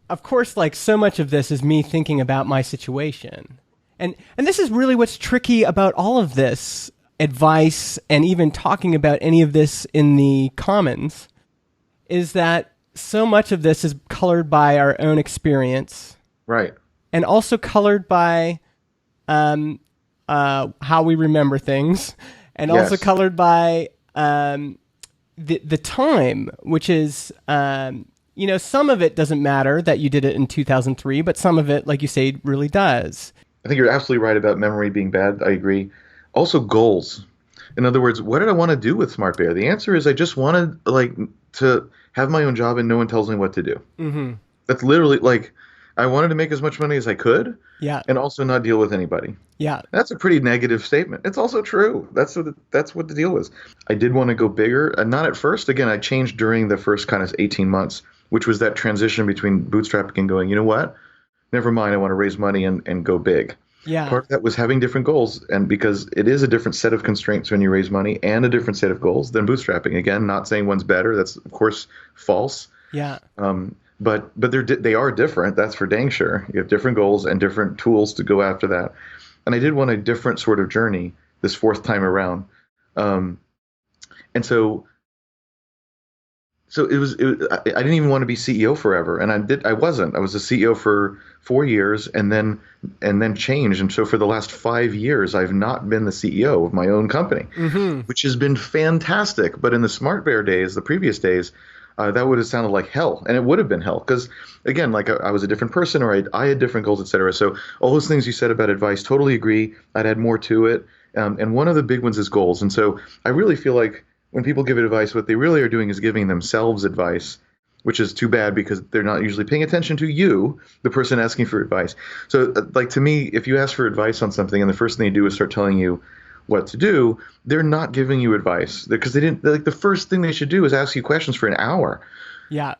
of course, like so much of this is me thinking about my situation. And this is really what's tricky about all of this advice and even talking about any of this in the Commons is that so much of this is colored by our own experience. Right. And also colored by how we remember things, and also colored by the time, which is, some of it doesn't matter that you did it in 2003, but some of it, like you say, really does. I think you're absolutely right about memory being bad. I agree. Also, goals. In other words, what did I want to do with Smart Bear? The answer is I just wanted to have my own job and no one tells me what to do. Mm-hmm. That's literally I wanted to make as much money as I could. Yeah. And also not deal with anybody. Yeah. That's a pretty negative statement. It's also true. That's what the deal was. I did want to go bigger. And not at first. Again, I changed during the first kind of 18 months, which was that transition between bootstrapping and going, you know what? Never mind. I want to raise money and go big. Yeah. Part of that was having different goals. And because it is a different set of constraints when you raise money and a different set of goals than bootstrapping. Again, not saying one's better. That's, of course, false. Yeah. But they are different. That's for dang sure. You have different goals and different tools to go after that. And I did want a different sort of journey this fourth time around. And so it was I didn't even want to be CEO forever, and I wasn't. I was a CEO for 4 years, and then changed. And so for the last 5 years, I've not been the CEO of my own company, which has been fantastic. But in the Smart Bear days, the previous days, that would have sounded like hell, and it would have been hell because, again, I was a different person, or I had different goals, etc. So all those things you said about advice, totally agree. I'd add more to it, and one of the big ones is goals. And so I really feel like when people give advice, what they really are doing is giving themselves advice, which is too bad because they're not usually paying attention to you, the person asking for advice. So, to me, if you ask for advice on something and the first thing they do is start telling you what to do, they're not giving you advice because they didn't. The first thing they should do is ask you questions for an hour. Yeah.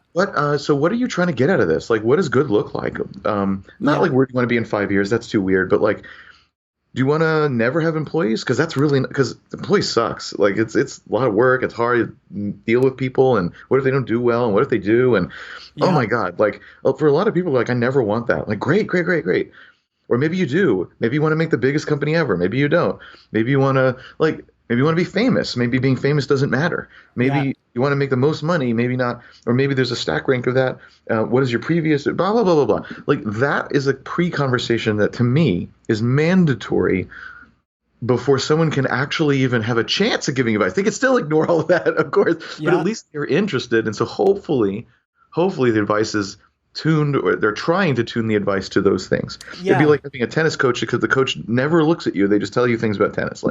So what are you trying to get out of this? Like, what does good look like? Not like where do you want to be in 5 years? That's too weird. But do you want to never have employees? Because because employees sucks. It's a lot of work. It's hard to deal with people. And what if they don't do well? And what if they do? And oh my God, for a lot of people, I never want that. Great. Or maybe you do. Maybe you want to make the biggest company ever. Maybe you don't. Maybe you want to maybe you want to be famous. Maybe being famous doesn't matter. Maybe you want to make the most money. Maybe not. Or maybe there's a stack rank of that. What is your previous? Blah, blah, blah, blah, blah. That is a pre-conversation that to me is mandatory before someone can actually even have a chance at giving advice. They can still ignore all of that, of course, but at least they're interested. And so hopefully the advice is tuned, or they're trying to tune the advice to those things. It'd be like having a tennis coach because the coach never looks at you. They just tell you things about tennis.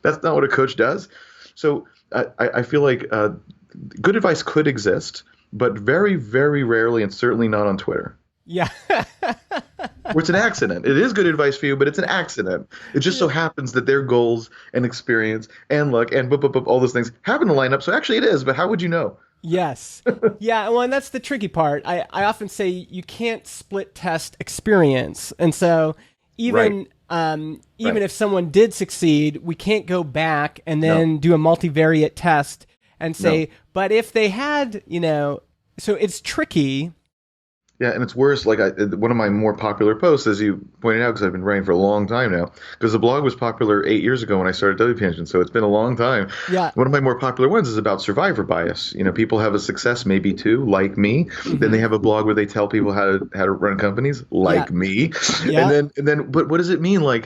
That's not what a coach does. So I feel like good advice could exist, but very, very rarely, and certainly not on Twitter. Yeah. Where it's an accident. It is good advice for you, but it's an accident. It just so happens that their goals and experience and luck and all those things happen to line up. So actually it is, but how would you know? Yes. Yeah. Well, and that's the tricky part. I often say you can't split test experience. And so even if someone did succeed, we can't go back and then do a multivariate test and say, but if they had, so it's tricky. Yeah, and it's worse. One of my more popular posts, as you pointed out, because I've been writing for a long time now, because the blog was popular 8 years ago when I started WP Engine, so it's been a long time. Yeah. One of my more popular ones is about survivor bias. People have a success, maybe too, like me. Mm-hmm. Then they have a blog where they tell people how to run companies, like me. Yeah. And then, but what does it mean? Are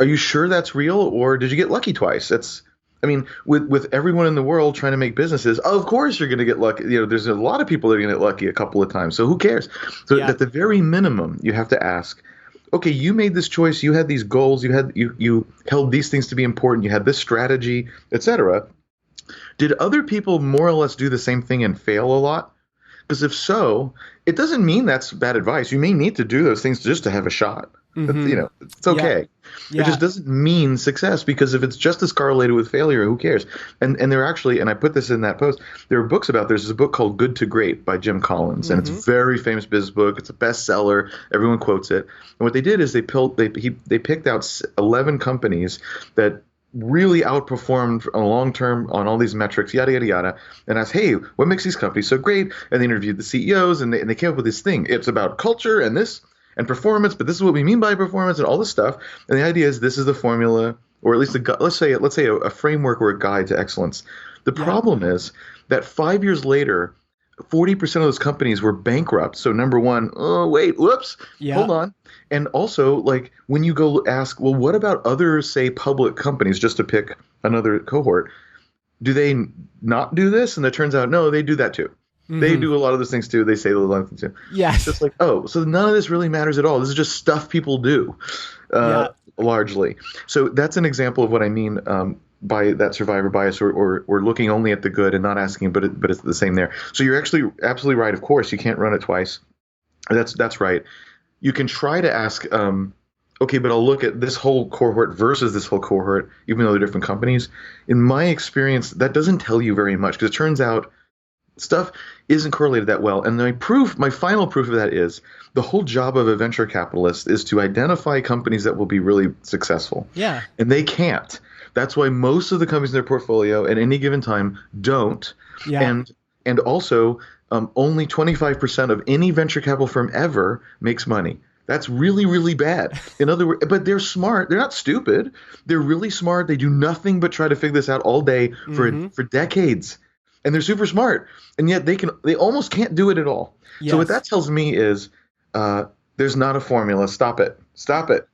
you sure that's real, or did you get lucky twice? With everyone in the world trying to make businesses, of course you're going to get lucky. There's a lot of people that are going to get lucky a couple of times. So who cares? So at the very minimum, you have to ask, okay, you made this choice. You had these goals. You held these things to be important. You had this strategy, etc. Did other people more or less do the same thing and fail a lot? Because if so, it doesn't mean that's bad advice. You may need to do those things just to have a shot. Mm-hmm. It's okay. Yeah. It just doesn't mean success, because if it's just as correlated with failure, who cares? And there actually, and I put this in that post, there are books about, there's a book called Good to Great by Jim Collins, and it's a very famous business book. It's a bestseller. Everyone quotes it. And what they did is they picked out 11 companies that really outperformed on long term on all these metrics, yada yada yada, and asked, "Hey, what makes these companies so great?" And they interviewed the CEOs, and they came up with this thing. It's about culture and this and performance, but this is what we mean by performance and all this stuff. And the idea is this is the formula, or at least let's say a framework or a guide to excellence. The problem is that 5 years later, 40% of those companies were bankrupt. So number one, oh wait, whoops, hold on. And also, like, when you go ask, well, what about other, say, public companies, just to pick another cohort, do they not do this? And it turns out, no, they do that too. Mm-hmm. They do a lot of those things too. They say a lot of things too. Yes. So it's like, oh, so none of this really matters at all. This is just stuff people do, largely. So that's an example of what I mean by that survivor bias, or looking only at the good and not asking, but it's the same there. So you're actually absolutely right. Of course, you can't run it twice. That's right. You can try to ask, okay, but I'll look at this whole cohort versus this whole cohort, even though they're different companies. In my experience, that doesn't tell you very much, because it turns out stuff isn't correlated that well. And my final proof of that is the whole job of a venture capitalist is to identify companies that will be really successful. Yeah. And they can't. That's why most of the companies in their portfolio at any given time don't. Yeah. And also, only 25% of any venture capital firm ever makes money. That's really, really bad. In other words, but they're smart. They're not stupid. They're really smart. They do nothing but try to figure this out all day for decades. And they're super smart. And yet they almost can't do it at all. Yes. So what that tells me is there's not a formula. Stop it.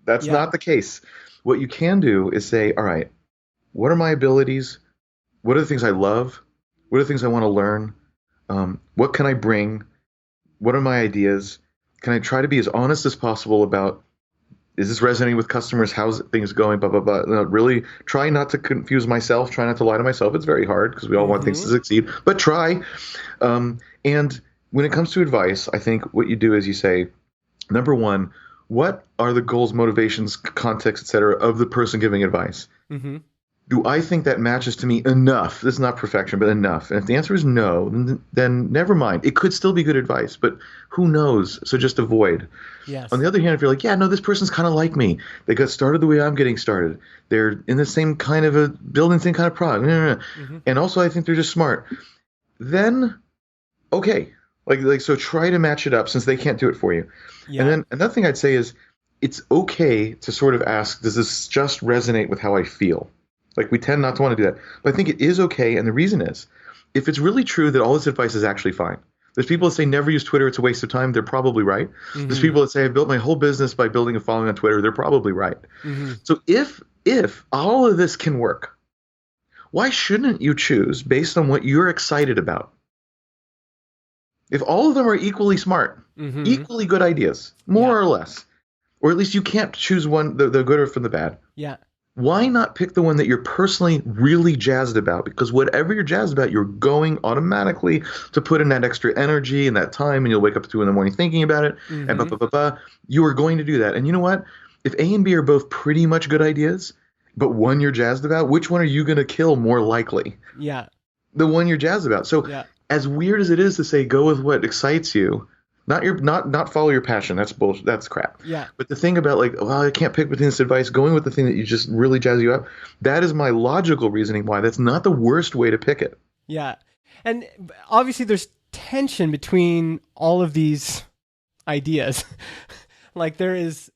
That's not the case. What you can do is say, all right, what are my abilities? What are the things I love? What are the things I want to learn? What can I bring? What are my ideas? Can I try to be as honest as possible about, is this resonating with customers? How's things going? Blah, blah, blah. Really try not to confuse myself. Try not to lie to myself. It's very hard because we all want things to succeed, but try. And when it comes to advice, I think what you do is you say, number one, what are the goals, motivations, context, et cetera, of the person giving advice? Mm-hmm. Do I think that matches to me enough? This is not perfection, but enough. And if the answer is no, then never mind. It could still be good advice, but who knows? So just avoid. Yes. On the other hand, if you're like, yeah, no, this person's kind of like me. They got started the way I'm getting started. They're in the same kind of building the same kind of product. Mm-hmm. And also I think they're just smart. Then, okay. Like so try to match it up since they can't do it for you. Yeah. And then another thing I'd say is it's okay to sort of ask, does this just resonate with how I feel? Like, we tend not to want to do that. But I think it is okay, and the reason is, if it's really true that all this advice is actually fine. There's people that say never use Twitter, it's a waste of time. They're probably right. Mm-hmm. There's people that say I built my whole business by building a following on Twitter. They're probably right. Mm-hmm. So if all of this can work, why shouldn't you choose based on what you're excited about? If all of them are equally smart, equally good ideas, more or less, or at least you can't choose one, the good from the bad. Yeah. Why not pick the one that you're personally really jazzed about? Because whatever you're jazzed about, you're going automatically to put in that extra energy and that time, and you'll wake up at 2 a.m. thinking about it, and blah, blah, blah, blah. You are going to do that. And you know what? If A and B are both pretty much good ideas, but one you're jazzed about, which one are you going to kill more likely? Yeah. The one you're jazzed about. So as weird as it is to say go with what excites you, not follow your passion. That's bullshit. That's crap. Yeah. But the thing about like, well, I can't pick between this advice, going with the thing that you just really jazz you up, that is my logical reasoning why that's not the worst way to pick it. Yeah. And obviously there's tension between all of these ideas. Like there is,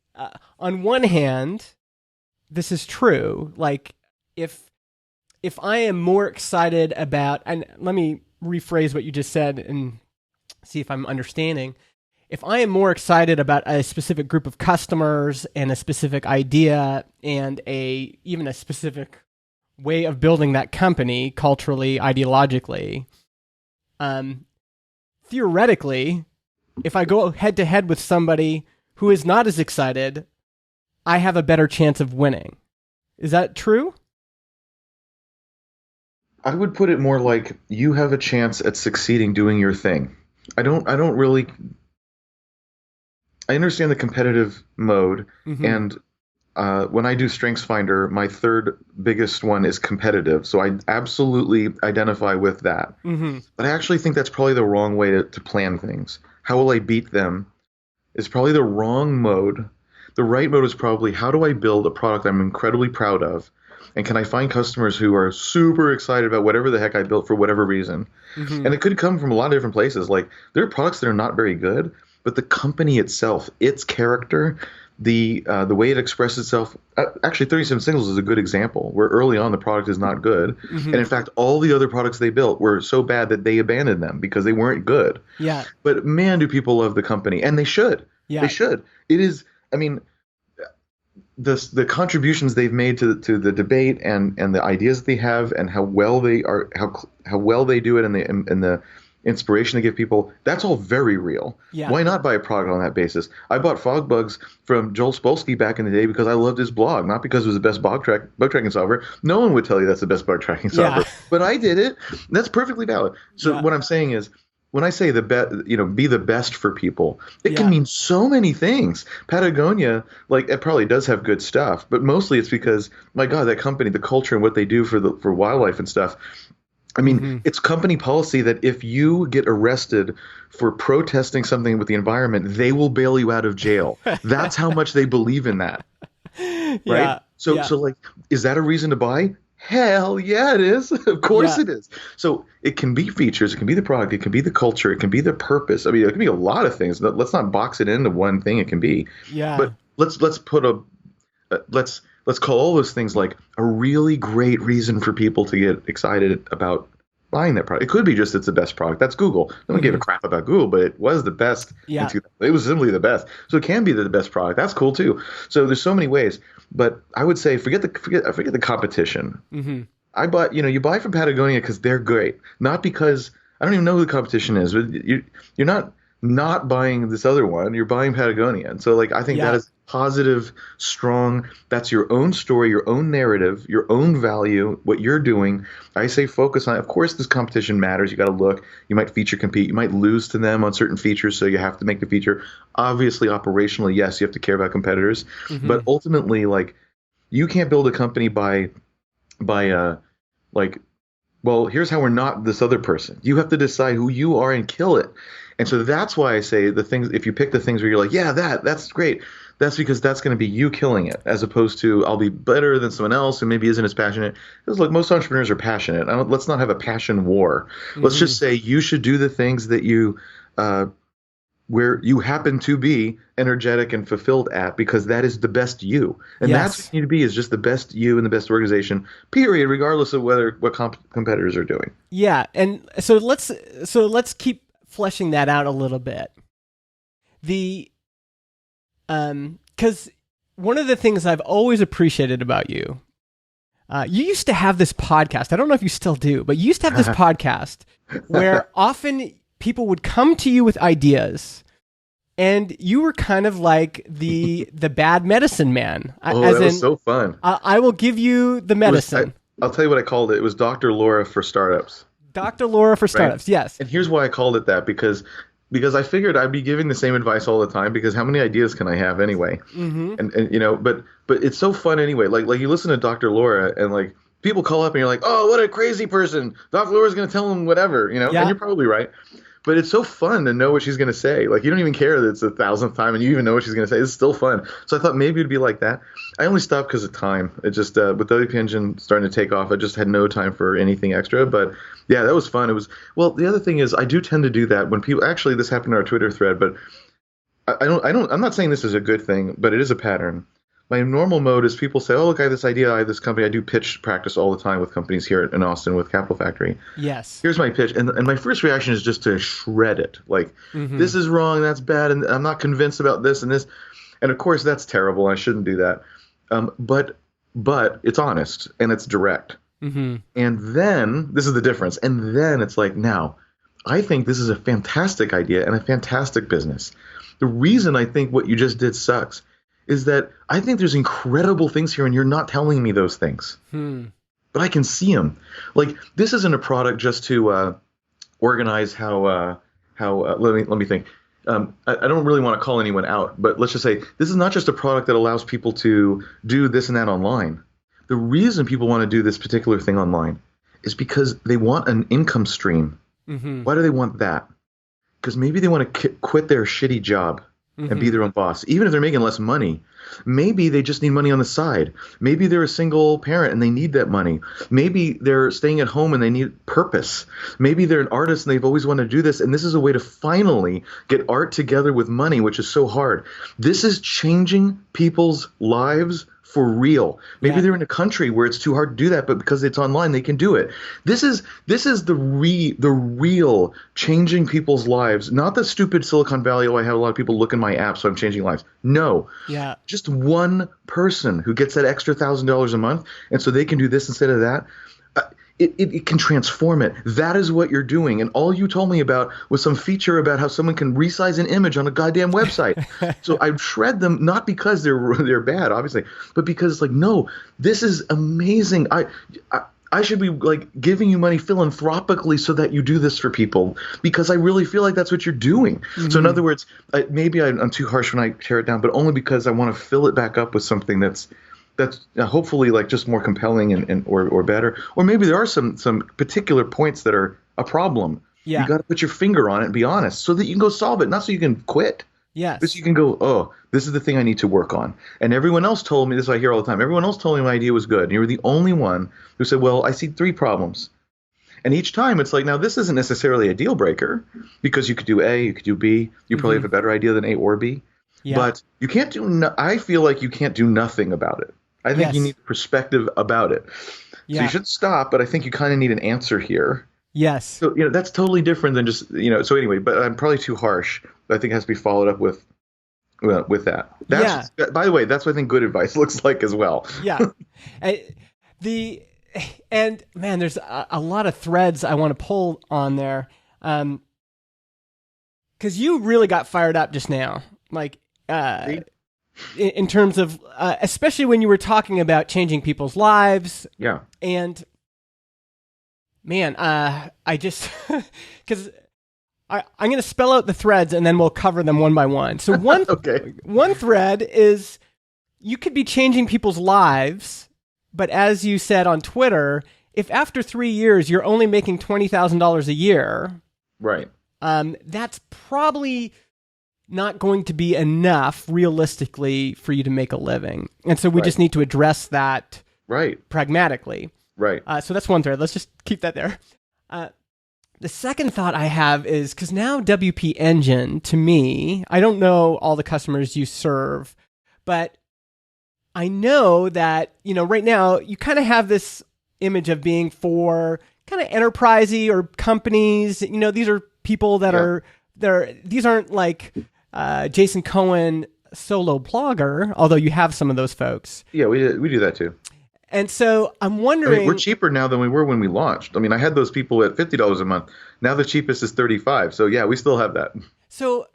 on one hand, this is true. Like if I am more excited about, and let me rephrase what you just said and see if I'm understanding. If I am more excited about a specific group of customers and a specific idea and even a specific way of building that company culturally, ideologically, theoretically, if I go head to head with somebody who is not as excited, I have a better chance of winning. Is that true? I would put it more like you have a chance at succeeding doing your thing. I don't really. I understand the competitive mode, and when I do StrengthsFinder, my third biggest one is competitive. So I absolutely identify with that. But I actually think that's probably the wrong way to plan things. How will I beat them is probably the wrong mode. The right mode is probably how do I build a product I'm incredibly proud of And can I find customers who are super excited about whatever the heck I built for whatever reason? Mm-hmm. And it could come from a lot of different places. Like there are products that are not very good, but the company itself, its character, the way it expresses itself. Actually, 37 Singles is a good example where early on the product is not good, Mm-hmm. and in fact, all the other products they built were so bad that they abandoned them because they weren't good. Yeah. But man, do people love the company, and they should. They Yeah. should. It is. I mean, the contributions they've made to the debate and the ideas that they have and how well they are how well they do it and the inspiration they give people, that's all very real. Yeah. Why not buy a product on that basis? I bought FogBugs from Joel Spolsky back in the day because I loved his blog, not because it was the best bug tracking software. No one would tell you that's the best bug tracking software, but I did it. That's perfectly valid. So what I'm saying is, when I say be the best for people, it can mean so many things. Patagonia, like, it probably does have good stuff, but mostly it's because, my God, that company, the culture and what they do for wildlife and stuff. I mean, it's company policy that if you get arrested for protesting something with the environment, they will bail you out of jail. That's how much they believe in that. Right? Yeah. So like, is that a reason to buy? Hell yeah, it is. Of course it is. So it can be features, it can be the product, it can be the culture, it can be the purpose. I mean, it can be a lot of things. Let's not box it into one thing. It can be. Yeah. But let's call all those things like a really great reason for people to get excited about buying that product. It could be just it's the best product. That's Google. No one gave a crap about Google, but it was the best. Yeah. It was simply the best. So it can be the best product. That's cool too. So there's so many ways. But I would say forget the competition. Mm-hmm. You buy from Patagonia because they're great, not because I don't even know who the competition is. But you're not buying this other one. You're buying Patagonia, and so like I think that is positive, strong. That's your own story, your own narrative, your own value. What you're doing, I say focus on. Of course, this competition matters. You got to look. You might feature compete. You might lose to them on certain features, so you have to make the feature. Obviously, operationally, yes, you have to care about competitors, but ultimately, like you can't build a company by like, well, here's how we're not this other person. You have to decide who you are and kill it. And so that's why I say the things, if you pick the things where you're like, yeah, that's great, that's because that's going to be you killing it, as opposed to I'll be better than someone else who maybe isn't as passionate. Because look, most entrepreneurs are passionate. Let's not have a passion war. Let's just say you should do the things that you where you happen to be energetic and fulfilled at, because that is the best you. And that's what you need to be, is just the best you and the best organization, period, regardless of what competitors are doing. Yeah. And so let's keep fleshing that out a little bit. Because one of the things I've always appreciated about you, you used to have this podcast. I don't know if you still do, but you used to have this podcast where often people would come to you with ideas, and you were kind of like the bad medicine man. That was so fun. I will give you the medicine. I'll tell you what I called it. It was Dr. Laura for startups. Dr. Laura for startups, right? Yes. And here's why I called it that, because I figured I'd be giving the same advice all the time, because how many ideas can I have anyway? And but it's so fun anyway. Like you listen to Dr. Laura, and like people call up and you're like, oh, what a crazy person. Dr. Laura's going to tell them whatever, and you're probably right. But it's so fun to know what she's going to say. Like, you don't even care that it's the 1,000th time and you even know what she's going to say. It's still fun. So I thought maybe it'd be like that. I only stopped because of time. It just, with the WP Engine starting to take off, I just had no time for anything extra. But yeah, that was fun. The other thing is I do tend to do that when people, actually this happened in our Twitter thread, but I'm not saying this is a good thing, but it is a pattern. My normal mode is people say, oh, look, I have this idea. I have this company. I do pitch practice all the time with companies here in Austin with Capital Factory. Yes. Here's my pitch. And my first reaction is just to shred it. Like, this is wrong. That's bad. And I'm not convinced about this and this. And of course, that's terrible. I shouldn't do that. But it's honest and it's direct. And then this is the difference. And then it's like, now, I think this is a fantastic idea and a fantastic business. The reason I think what you just did sucks is that I think there's incredible things here, and you're not telling me those things. But I can see them. Like, this isn't a product just to organize how let me think. I don't really want to call anyone out, but let's just say this is not just a product that allows people to do this and that online. The reason people want to do this particular thing online is because they want an income stream. Why do they want that? Because maybe they want to quit their shitty job. and be their own boss. Even if they're making less money, maybe they just need money on the side. Maybe they're a single parent and they need that money. Maybe they're staying at home and they need purpose. Maybe they're an artist and they've always wanted to do this. And this is a way to finally get art together with money, which is so hard. This is changing people's lives for real. Maybe they're in a country where it's too hard to do that, but because it's online, they can do it. This is the real changing people's lives, not the stupid Silicon Valley. Oh, I have a lot of people look in my app, so I'm changing lives. No, just one person who gets that extra $1,000 a month, and so they can do this instead of that. It can transform it. That is what you're doing. And all you told me about was some feature about how someone can resize an image on a goddamn website. So I shred them, not because they're bad, obviously, but because it's like, no, this is amazing. I should be like giving you money philanthropically so that you do this for people, because I really feel like that's what you're doing. So in other words, maybe I'm too harsh when I tear it down, but only because I want to fill it back up with something that's hopefully like just more compelling and or better. Or maybe there are some particular points that are a problem. You got to put your finger on it and be honest so that you can go solve it, not so you can quit. Yes. But you can go, oh, this is the thing I need to work on. And everyone else told me, this I hear all the time, everyone else told me my idea was good. And you were the only one who said, well, I see 3 problems. And each time it's like, now this isn't necessarily a deal breaker, because you could do A, you could do B. You probably have a better idea than A or B. Yeah. But you can't do I feel like you can't do nothing about it. I think you need perspective about it. So you should stop, but I think you kind of need an answer here. Yes. So, that's totally different than just, so anyway, but I'm probably too harsh. But I think it has to be followed up with that. By the way, that's what I think good advice looks like as well. Yeah. And man, there's a lot of threads I want to pull on there. Because you really got fired up just now. Like, in terms of, especially when you were talking about changing people's lives. Yeah. And man, I just, because I'm going to spell out the threads and then we'll cover them one by one. So one thread is you could be changing people's lives, but as you said on Twitter, if after 3 years you're only making $20,000 a year, right? That's probably not going to be enough realistically for you to make a living. And so we just need to address that pragmatically. Right. So that's one thread. Let's just keep that there. The second thought I have is, because now WP Engine, to me, I don't know all the customers you serve, but I know that, right now you kind of have this image of being for kind of enterprisey or companies. These are people that these aren't like Jason Cohen solo blogger, although you have some of those folks. Yeah, we do that too. And so I'm wondering, we're cheaper now than we were when we launched. I had those people at $50 a month. Now the cheapest is $35. So yeah, we still have that. So,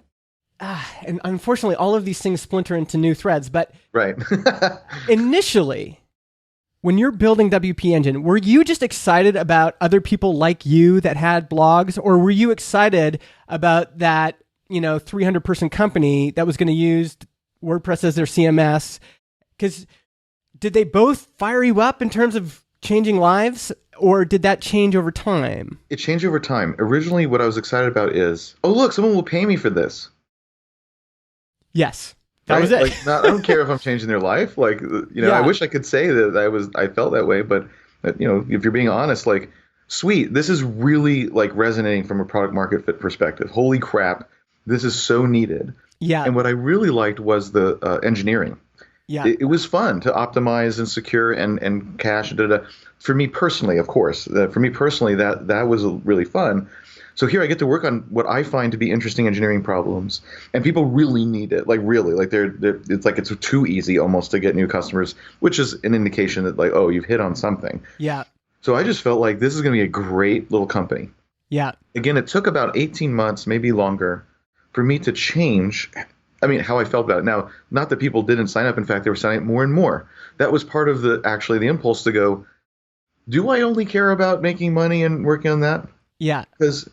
and unfortunately, all of these things splinter into new threads. But initially, when you're building WP Engine, were you just excited about other people like you that had blogs, or were you excited about that 300-person company that was going to use WordPress as their CMS? Because did they both fire you up in terms of changing lives, or did that change over time? It changed over time. Originally, what I was excited about is, oh, look, someone will pay me for this. Yes. That was it. I don't care if I'm changing their life. I wish I could say that I felt that way, but if you're being honest, sweet, this is really resonating from a product market fit perspective. Holy crap, this is so needed. Yeah. And what I really liked was the engineering. Yeah. It was fun to optimize and secure and cache. For me personally, of course, that was really fun. So here I get to work on what I find to be interesting engineering problems, and people really need it. It's too easy almost to get new customers, which is an indication that you've hit on something. Yeah. So I just felt like this is going to be a great little company. Yeah. Again, it took about 18 months, maybe longer, for me to change how I felt about it. Now, not that people didn't sign up. In fact, they were signing up more and more. That was part of the impulse to go, do I only care about making money and working on that? Yeah. Because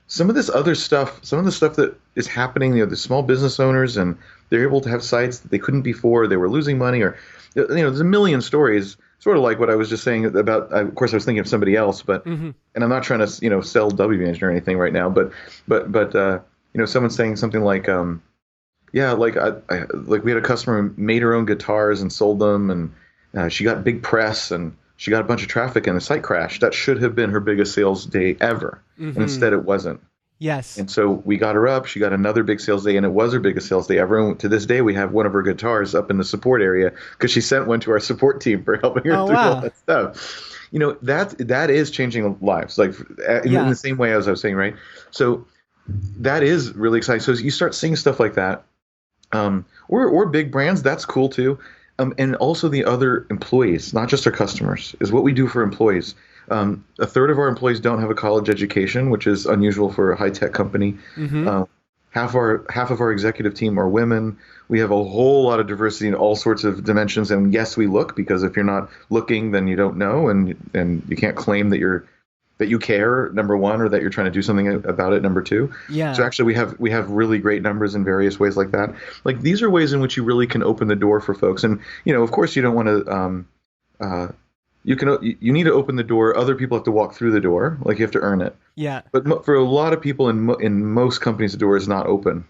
some of this other stuff, some of the stuff that is happening, the small business owners, and they're able to have sites that they couldn't before, they were losing money, or, there's a million stories, sort of like what I was just saying about, of course, I was thinking of somebody else, but, and I'm not trying to, sell WP Engine or anything right now, but someone saying something like, yeah, like like we had a customer who made her own guitars and sold them, and she got big press and she got a bunch of traffic, and the site crashed. That should have been her biggest sales day ever, and instead it wasn't. Yes. And so we got her up. She got another big sales day, and it was her biggest sales day ever. And to this day, we have one of her guitars up in the support area because she sent one to our support team for helping her do all that stuff. That is changing lives, like in the same way as I was saying, right? So that is really exciting. So you start seeing stuff like that, or big brands. That's cool too. And also the other employees, not just our customers, is what we do for employees. A third of our employees don't have a college education, which is unusual for a high-tech company. Half of our executive team are women. We have a whole lot of diversity in all sorts of dimensions. And yes, we look, because if you're not looking, then you don't know, and you can't claim that you care, number one, or that you're trying to do something about it, number two. Yeah. So actually we have really great numbers in various ways like that. Like, these are ways in which you really can open the door for folks. And of course you don't want to you need to open the door. Other people have to walk through the door. Like, you have to earn it. Yeah. But for a lot of people in most companies, the door is not open.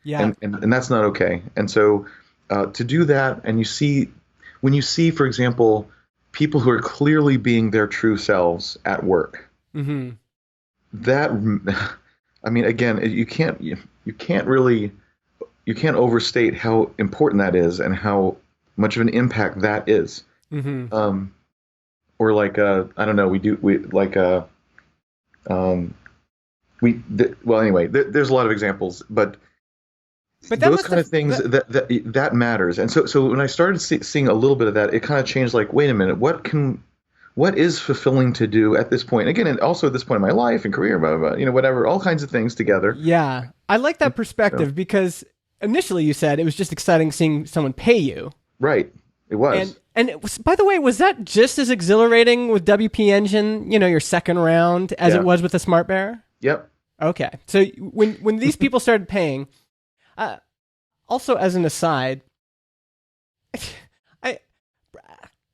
Yeah. And that's not okay. And so to do that, and when you see, for example, people who are clearly being their true selves at work, that, I mean, again, you can't overstate how important that is and how much of an impact that is. Or like, I don't know, well, anyway, there's a lot of exampes, but those kind of things that matters. And so when I started seeing a little bit of that, it kind of changed. Like, wait a minute, what is fulfilling to do at this point? Again, and also at this point in my life and career, blah, blah, blah, whatever, all kinds of things together. Yeah, I like that perspective, because initially you said it was just exciting seeing someone pay you. Right, it was. And it was, by the way, was that just as exhilarating with WP Engine, your second round, as it was with the Smart Bear? Yep. Okay. So when these people started paying, also as an aside,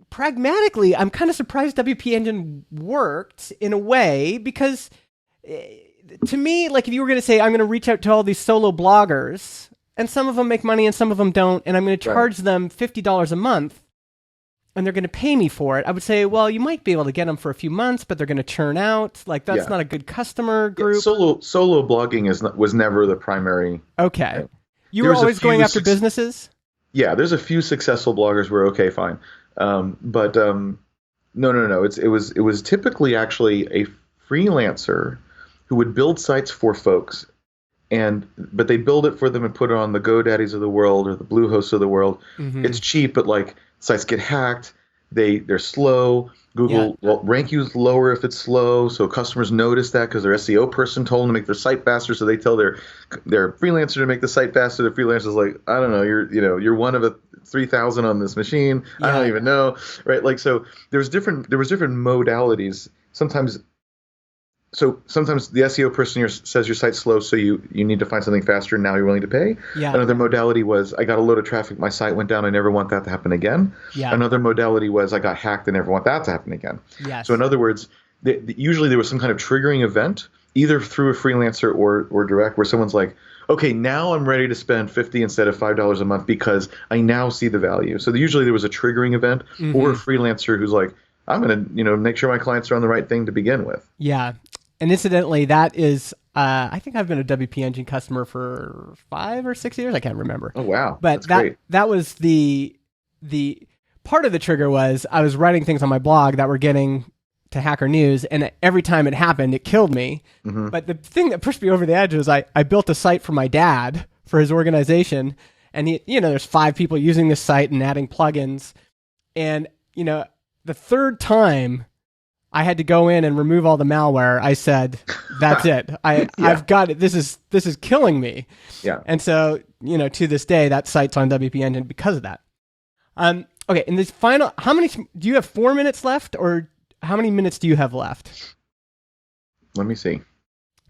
pragmatically, I'm kind of surprised WP Engine worked in a way, because to me, like, if you were going to say, I'm going to reach out to all these solo bloggers, and some of them make money and some of them don't, and I'm going to charge them $50 a month, and they're going to pay me for it, I would say, well, you might be able to get them for a few months, but they're going to churn out. Like, that's not a good customer group. Yeah, solo blogging was never the primary. Okay. Right? You were always going after businesses? Yeah, there's a few successful bloggers where, okay, fine. But no. It was typically actually a freelancer who would build sites for folks, but they build it for them and put it on the GoDaddies of the world or the Bluehosts of the world. It's cheap, but like, sites get hacked. They're slow. Google will rank you lower if it's slow, so customers notice that because their SEO person told them to make their site faster. So they tell their freelancer to make the site faster. The freelancer's like, I don't know, you're one of 3,000 on this machine. I don't even know, right? Like, so there was different modalities. Sometimes the SEO person says your site's slow, so you need to find something faster, and now you're willing to pay. Yeah. Another modality was, I got a load of traffic, my site went down, I never want that to happen again. Yeah. Another modality was, I got hacked, I never want that to happen again. Yes. So in other words, usually there was some kind of triggering event, either through a freelancer or direct, where someone's like, okay, now I'm ready to spend $50 instead of $5 a month because I now see the value. So usually there was a triggering event, or a freelancer who's like, I'm going to make sure my clients are on the right thing to begin with. Yeah. And incidentally, that is, I think I've been a WP Engine customer for 5 or 6 years. I can't remember. Oh, wow. But that was the part of the trigger was I was writing things on my blog that were getting to Hacker News, and every time it happened, it killed me. But the thing that pushed me over the edge was I built a site for my dad for his organization, and there's 5 people using this site and adding plugins. And, the third time I had to go in and remove all the malware, I said, that's it. I've got it. This is killing me. Yeah. And so, to this day, that site's on WP Engine because of that. Okay. In this final, do you have 4 minutes left, or how many minutes do you have left? Let me see.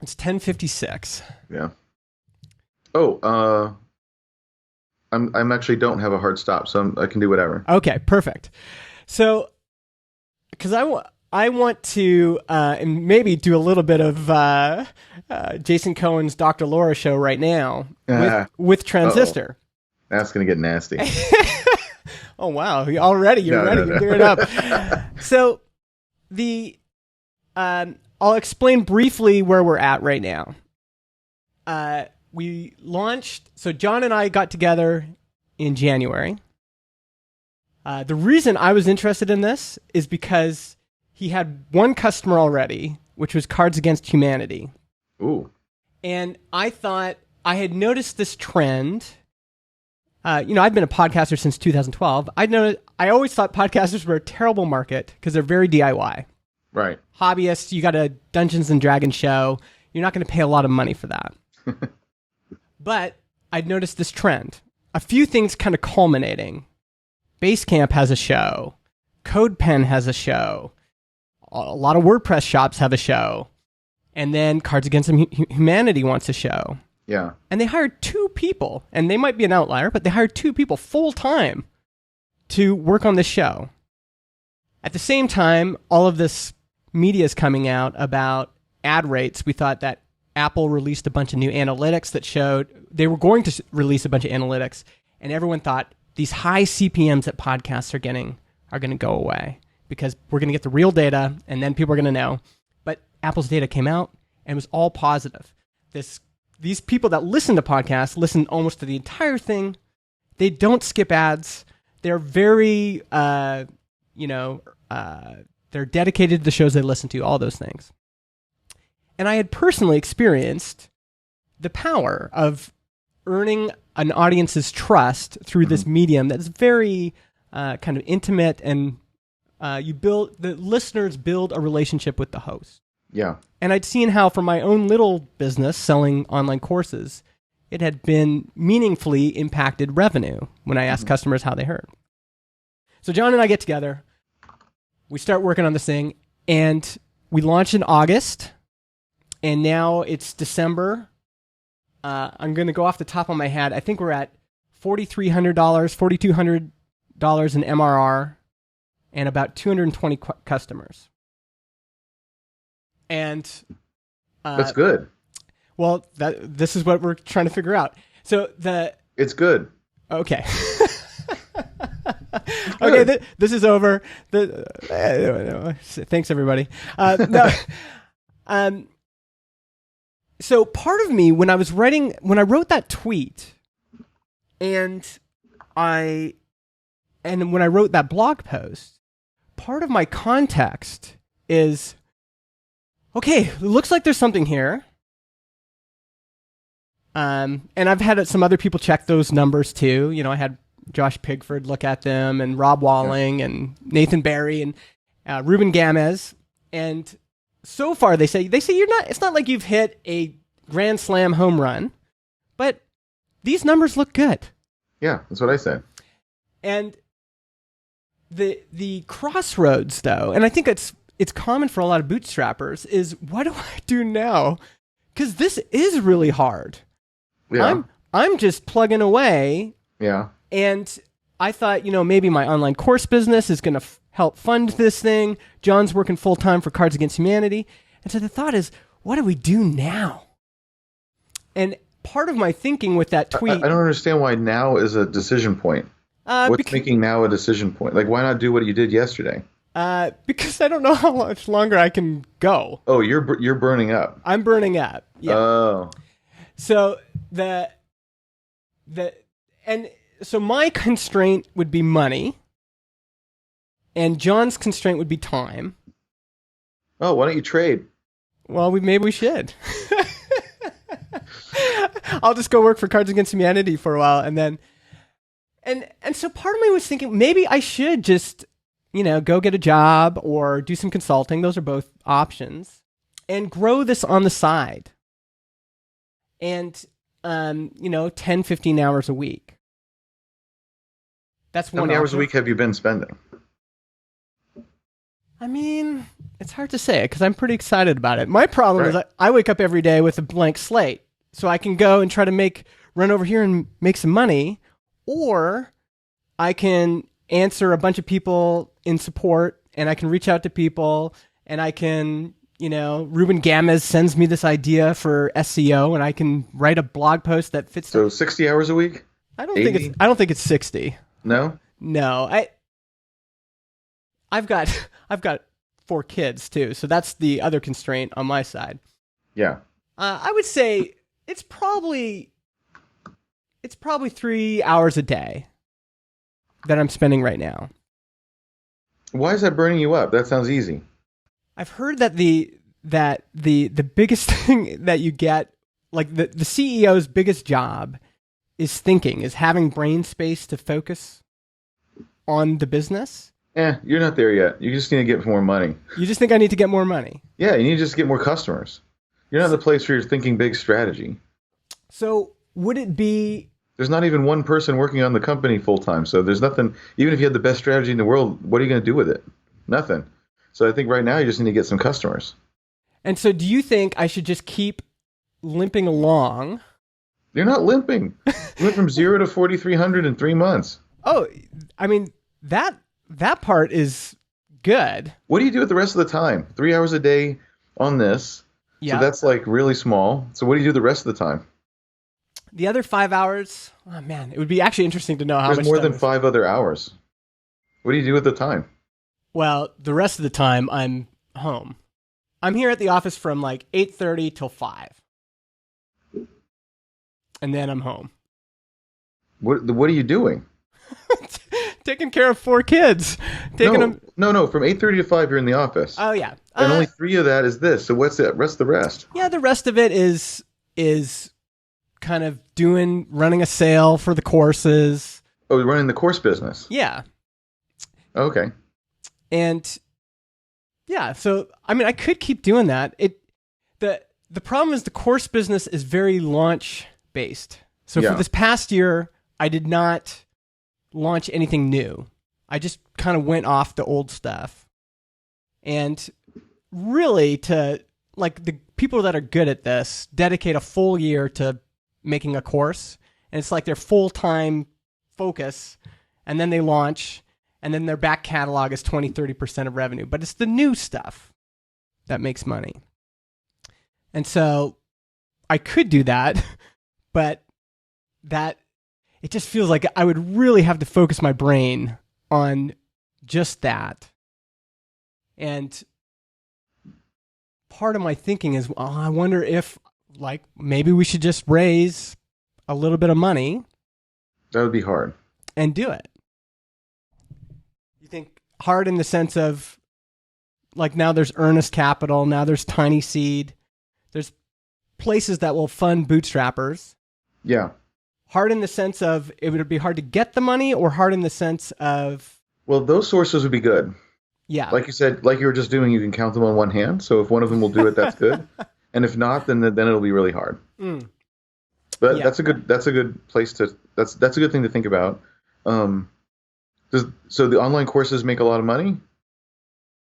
It's 10:56. Yeah. Oh, I'm actually don't have a hard stop, so I can do whatever. Okay, perfect. So, because I want to and maybe do a little bit of Jason Cohen's Dr. Laura show right now with Transistor. That's going to get nasty. Oh, wow. You're ready. You're gearing up. So I'll explain briefly where we're at right now. We launched, so John and I got together in January. The reason I was interested in this is because he had one customer already, which was Cards Against Humanity. Ooh. And I thought I had noticed this trend. I've been a podcaster since 2012. I always thought podcasters were a terrible market because they're very DIY. Right. Hobbyists, you got a Dungeons and Dragons show. You're not going to pay a lot of money for that. But I'd noticed this trend. A few things kind of culminating. Basecamp has a show. CodePen has a show. A lot of WordPress shops have a show. And then Cards Against Humanity wants a show. Yeah. And they hired 2 people, and they might be an outlier, but they hired 2 people full-time to work on this show. At the same time, all of this media is coming out about ad rates. We thought that Apple released a bunch of new analytics that showed they were going to release a bunch of analytics, and everyone thought these high CPMs that podcasts are getting are going to go away because we're going to get the real data, and then people are going to know. But Apple's data came out, and it was all positive. These people that listen to podcasts listen almost to the entire thing. They don't skip ads. They're very, they're dedicated to the shows they listen to, all those things. And I had personally experienced the power of earning an audience's trust through this medium that's very kind of intimate, and the listeners build a relationship with the host. Yeah. And I'd seen how for my own little business selling online courses, it had been meaningfully impacted revenue when I asked customers how they heard. So John and I get together, we start working on this thing, and we launched in August, and now it's December. I'm going to go off the top of my head. I think we're at $4,300, $4,200 in MRR, and about 220 customers. And that's good. Well, this is what we're trying to figure out. So it's good. Okay. Okay, this is over. Thanks, everybody. So part of me, when I wrote that tweet, and when I wrote that blog post, part of my context is, okay, it looks like there's something here. And I've had some other people check those numbers too. I had Josh Pigford look at them, and Rob Walling, and Nathan Barry, and Ruben Gamez. And so far they say it's not like you've hit a grand slam home run, but these numbers look good. Yeah, that's what I said. And the crossroads, though, and I think it's common for a lot of bootstrappers, is what do I do now? Because this is really hard. Yeah. I'm just plugging away. Yeah. And I thought, maybe my online course business is going to help fund this thing. John's working full time for Cards Against Humanity. And so the thought is, what do we do now? And part of my thinking with that tweet, I don't understand why now is a decision point. What's making now a decision point? Like, why not do what you did yesterday? Because I don't know how much longer I can go. Oh, you're burning up. I'm burning up. Yeah. Oh. So so my constraint would be money, and John's constraint would be time. Oh, why don't you trade? Well, maybe we should. I'll just go work for Cards Against Humanity for a while, and then, and so part of me was thinking maybe I should just, go get a job or do some consulting. Those are both options, and grow this on the side. And 10, 15 hours a week. That's one. How many hours a week have you been spending? I mean, it's hard to say because I'm pretty excited about it. My problem is I wake up every day with a blank slate, so I can go and try to run over here and make some money, or I can answer a bunch of people in support and I can reach out to people, and I can, Ruben Gamez sends me this idea for SEO, and I can write a blog post that fits. So 60 hours a week? I don't think it's 60. No? No. I've got 4 kids too, so that's the other constraint on my side. Yeah. I would say it's probably 3 hours a day that I'm spending right now. Why is that burning you up? That sounds easy. I've heard that the biggest thing that you get, like the CEO's biggest job is having brain space to focus on the business. You're not there yet. You just need to get more money. You just think I need to get more money? Yeah, you need to just get more customers. You're not in the place where you're thinking big strategy. So would it be... There's not even one person working on the company full time. So there's nothing, even if you had the best strategy in the world, what are you going to do with it? Nothing. So I think right now you just need to get some customers. And so do you think I should just keep limping along? You're not limping. You went from 0 to 4,300 in 3 months. Oh, I mean, that part is good. What do you do with the rest of the time? 3 hours a day on this. Yeah. So that's like really small. So what do you do the rest of the time? The other 5 hours, oh man, it would be actually interesting to know how much. There's more than 5 other hours. What do you do with the time? Well, the rest of the time I'm home. I'm here at the office from like 8:30 till 5. And then I'm home. What are you doing? Taking care of 4 kids. No. From 8:30 to 5, you're in the office. Oh yeah. And only 3 of that is this. So what's the rest? Yeah, the rest of it is kind of running a sale for the courses. Oh, running the course business. Yeah. Okay. And yeah, so I mean, I could keep doing that. The problem is the course business is very launch based. So for this past year, I did not launch anything new. I just kind of went off the old stuff. And really, to like the people that are good at this dedicate a full year to making a course, and it's like their full-time focus, and then they launch, and then their back catalog is 20-30% of revenue. But it's the new stuff that makes money. And so I could do that, but it just feels like I would really have to focus my brain on just that. And part of my thinking is, well, I wonder if like maybe we should just raise a little bit of money. That would be hard. And do it. You think hard in the sense of like now there's earnest capital, now there's tiny seed, there's places that will fund bootstrappers. Yeah. Hard in the sense of it would be hard to get the money, or hard in the sense of... Well, those sources would be good. Yeah. Like you said, like you were just doing, you can count them on one hand. So if one of them will do it, that's good. And if not, then it'll be really hard. But yeah. That's a good place to, that's a good thing to think about. So the online courses make a lot of money?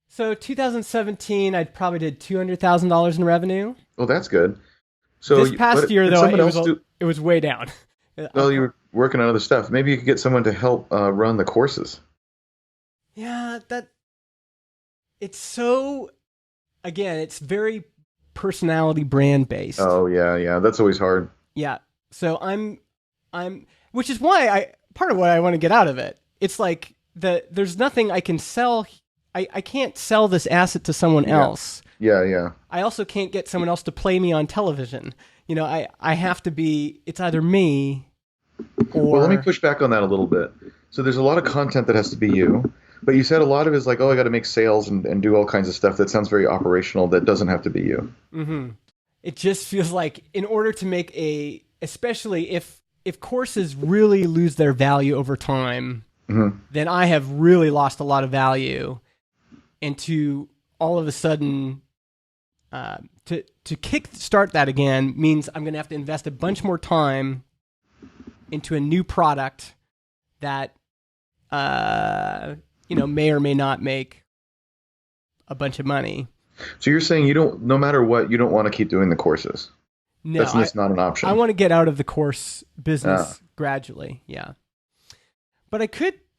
So 2017, I probably did $200,000 in revenue. Well, that's good. So this past year, though, it was way down. Well, you were working on other stuff. Maybe you could get someone to help run the courses. Yeah, it's so, again, it's very personality brand based. Oh yeah, that's always hard. Yeah, so I'm, which is why part of what I want to get out of it. It's like there's nothing I can sell. I can't sell this asset to someone else. Yeah. I also can't get someone else to play me on television. You know, I have to be, it's either me or... Well, let me push back on that a little bit. So there's a lot of content that has to be you, but you said a lot of it is like, oh, I got to make sales and do all kinds of stuff that sounds very operational that doesn't have to be you. Mm-hmm. It just feels like in order to make especially if courses really lose their value over time, then I have really lost a lot of value. And to all of a sudden... To kickstart that again means I'm going to have to invest a bunch more time into a new product that, may or may not make a bunch of money. So you're saying no matter what, you don't want to keep doing the courses? No, that's just not an option. I want to get out of the course business gradually. Yeah. But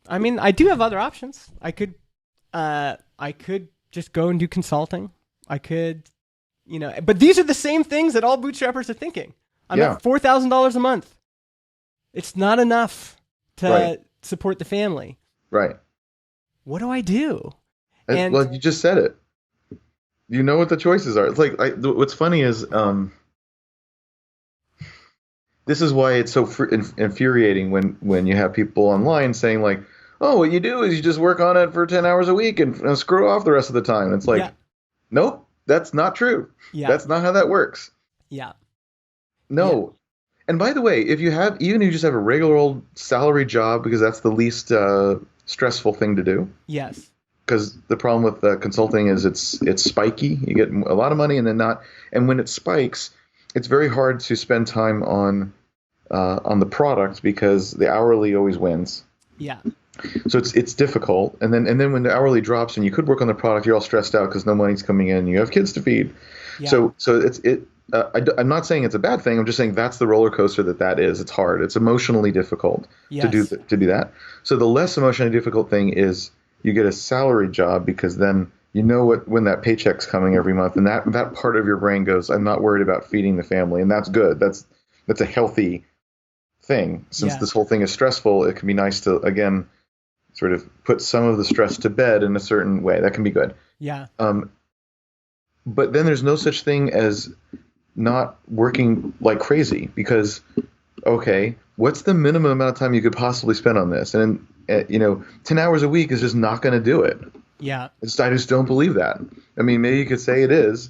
I do have other options. I could I could just go and do consulting. I could, but these are the same things that all bootstrappers are thinking. I'm at $4,000 a month. It's not enough to support the family. Right. What do I do? Well, you just said it. You know what the choices are. It's like, what's funny is, this is why it's so infuriating when you have people online saying like, oh, what you do is you just work on it for 10 hours a week and screw off the rest of the time. And it's like, nope, that's not true. Yeah. That's not how that works. Yeah. No. Yeah. And by the way, even if you just have a regular old salary job, because that's the least stressful thing to do. Yes. Because the problem with consulting is it's spiky. You get a lot of money and then not. And when it spikes, it's very hard to spend time on the product because the hourly always wins. Yeah. So it's difficult. And then when the hourly drops and you could work on the product, you're all stressed out because no money's coming in. You have kids to feed. Yeah. So I'm not saying it's a bad thing. I'm just saying that's the roller coaster that is. It's hard. It's emotionally difficult to do that. So the less emotionally difficult thing is you get a salary job because then you know when that paycheck's coming every month, and that part of your brain goes, I'm not worried about feeding the family, and that's good. That's a healthy thing. Since this whole thing is stressful, it can be nice to again sort of put some of the stress to bed in a certain way. That can be good. Yeah. But then there's no such thing as not working like crazy because, okay, what's the minimum amount of time you could possibly spend on this? And 10 hours a week is just not going to do it. Yeah. I just don't believe that. I mean, maybe you could say it is,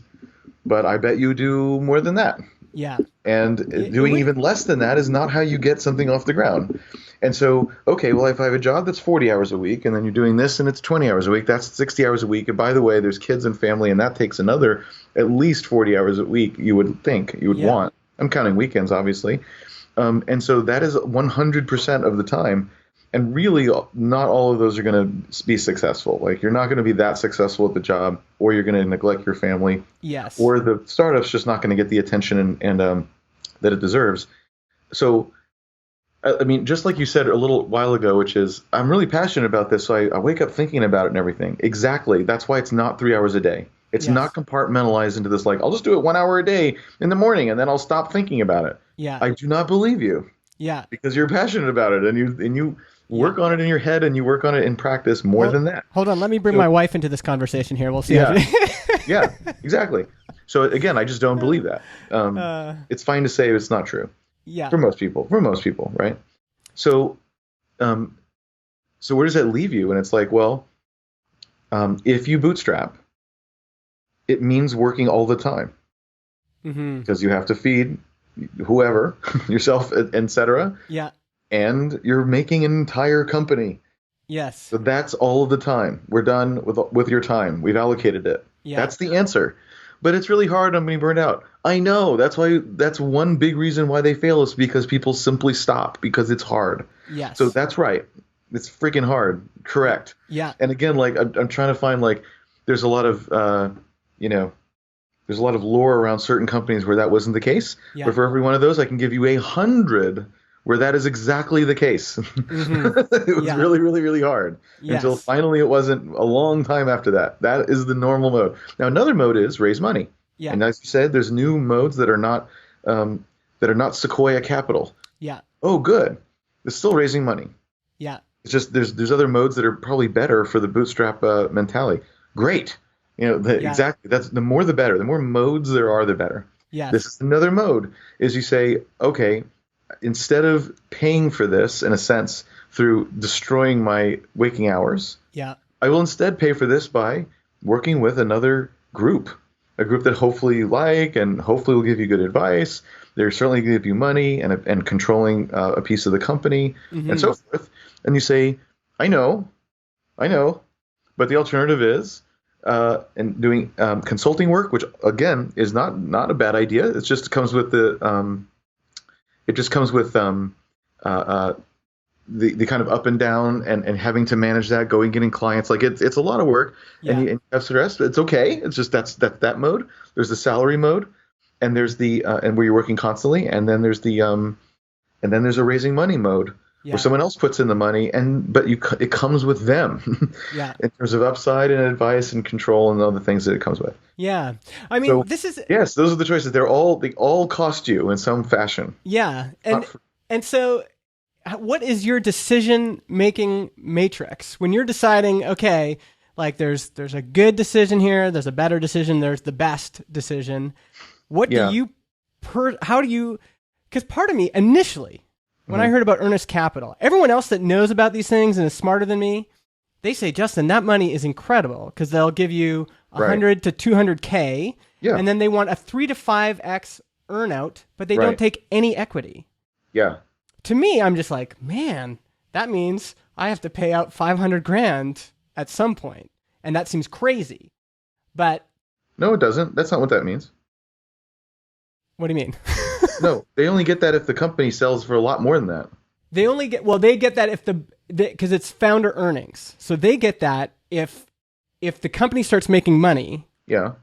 but I bet you do more than that. Yeah. And doing even less than that is not how you get something off the ground. And so, okay, well, if I have a job that's 40 hours a week and then you're doing this and it's 20 hours a week, that's 60 hours a week. And by the way, there's kids and family, and that takes another at least 40 hours a week, you would think, you would want. I'm counting weekends, obviously. And so that is 100% of the time. And really, not all of those are going to be successful. Like, you're not going to be that successful at the job, or you're going to neglect your family. Yes. Or the startup's just not going to get the attention and that it deserves. So, I mean, just like you said a little while ago, which is, I'm really passionate about this, so I wake up thinking about it and everything. Exactly. That's why it's not 3 hours a day. It's not compartmentalized into this, like, I'll just do it 1 hour a day in the morning, and then I'll stop thinking about it. Yeah. I do not believe you. Yeah. Because you're passionate about it, and you work on it in your head, and you work on it in practice more than that. Hold on. Let me bring my wife into this conversation here. We'll see. Yeah, exactly. So, again, I just don't believe that. It's fine to say it's not true. Yeah. For most people, right? So, so where does that leave you? And it's like, well, if you bootstrap, it means working all the time because you have to feed whoever, yourself, etc. Yeah. And you're making an entire company. Yes. So that's all of the time. We're done with your time. We've allocated it. Yeah. That's the answer. But it's really hard. I'm being burned out. I know. That's one big reason why they fail is because people simply stop because it's hard. Yes. So that's right. It's freaking hard. Correct. Yeah. And again, like I'm trying to find like there's a lot of there's a lot of lore around certain companies where that wasn't the case. Yeah. But for every one of those, I can give you 100 where that is exactly the case. Mm-hmm. It was really, really, really hard until finally it wasn't a long time after that. That is the normal mode. Now, another mode is raise money. Yeah. And as you said, there's new modes that are not Sequoia Capital. Yeah. Oh, good. It's still raising money. Yeah. It's just there's other modes that are probably better for the bootstrap mentality. Great. Exactly. That's the more the better. The more modes there are, the better. Yeah. This is another mode. Is you say, okay, instead of paying for this in a sense through destroying my waking hours, I will instead pay for this by working with another group, a group that hopefully you like and hopefully will give you good advice. They're certainly going to give you money and controlling a piece of the company and so forth. And you say, I know, but the alternative is and doing consulting work, which again is not a bad idea. It just comes with the the kind of up and down and having to manage that, getting clients. Like it's a lot of work and you have stress. It's okay. It's just that's that mode. There's the salary mode, and there's the and where you're working constantly, and then there's the and then there's a raising money mode where Yeah. someone else puts in the money, but it comes with them Yeah. in terms of upside and advice and control and all the things that it comes with. Yeah. I mean, So this is yes, those are the choices. They all cost you in some fashion. yeah. Not And for, and so what is your decision making matrix when you're deciding, okay, like there's a good decision here, there's a better decision, there's the best decision. What do yeah. you how do you, because part of me initially, when I Mhm. heard about earnest capital, everyone else that knows about these things and is smarter than me, they say, Justin, that money is incredible because they'll give you Right. 100 to 200K, Yeah. and then they want a 3 to 5x earnout, but they don't Right. take any equity. Yeah. To me, I'm just like, man, that means I have to pay out 500 grand at some point, and that seems crazy. But No, it doesn't. That's not what that means. what do you mean? No, they only get that if the company sells for a lot more than that. They only get, well, they get that if because it's founder earnings. So they get that if the company starts making money, Yeah.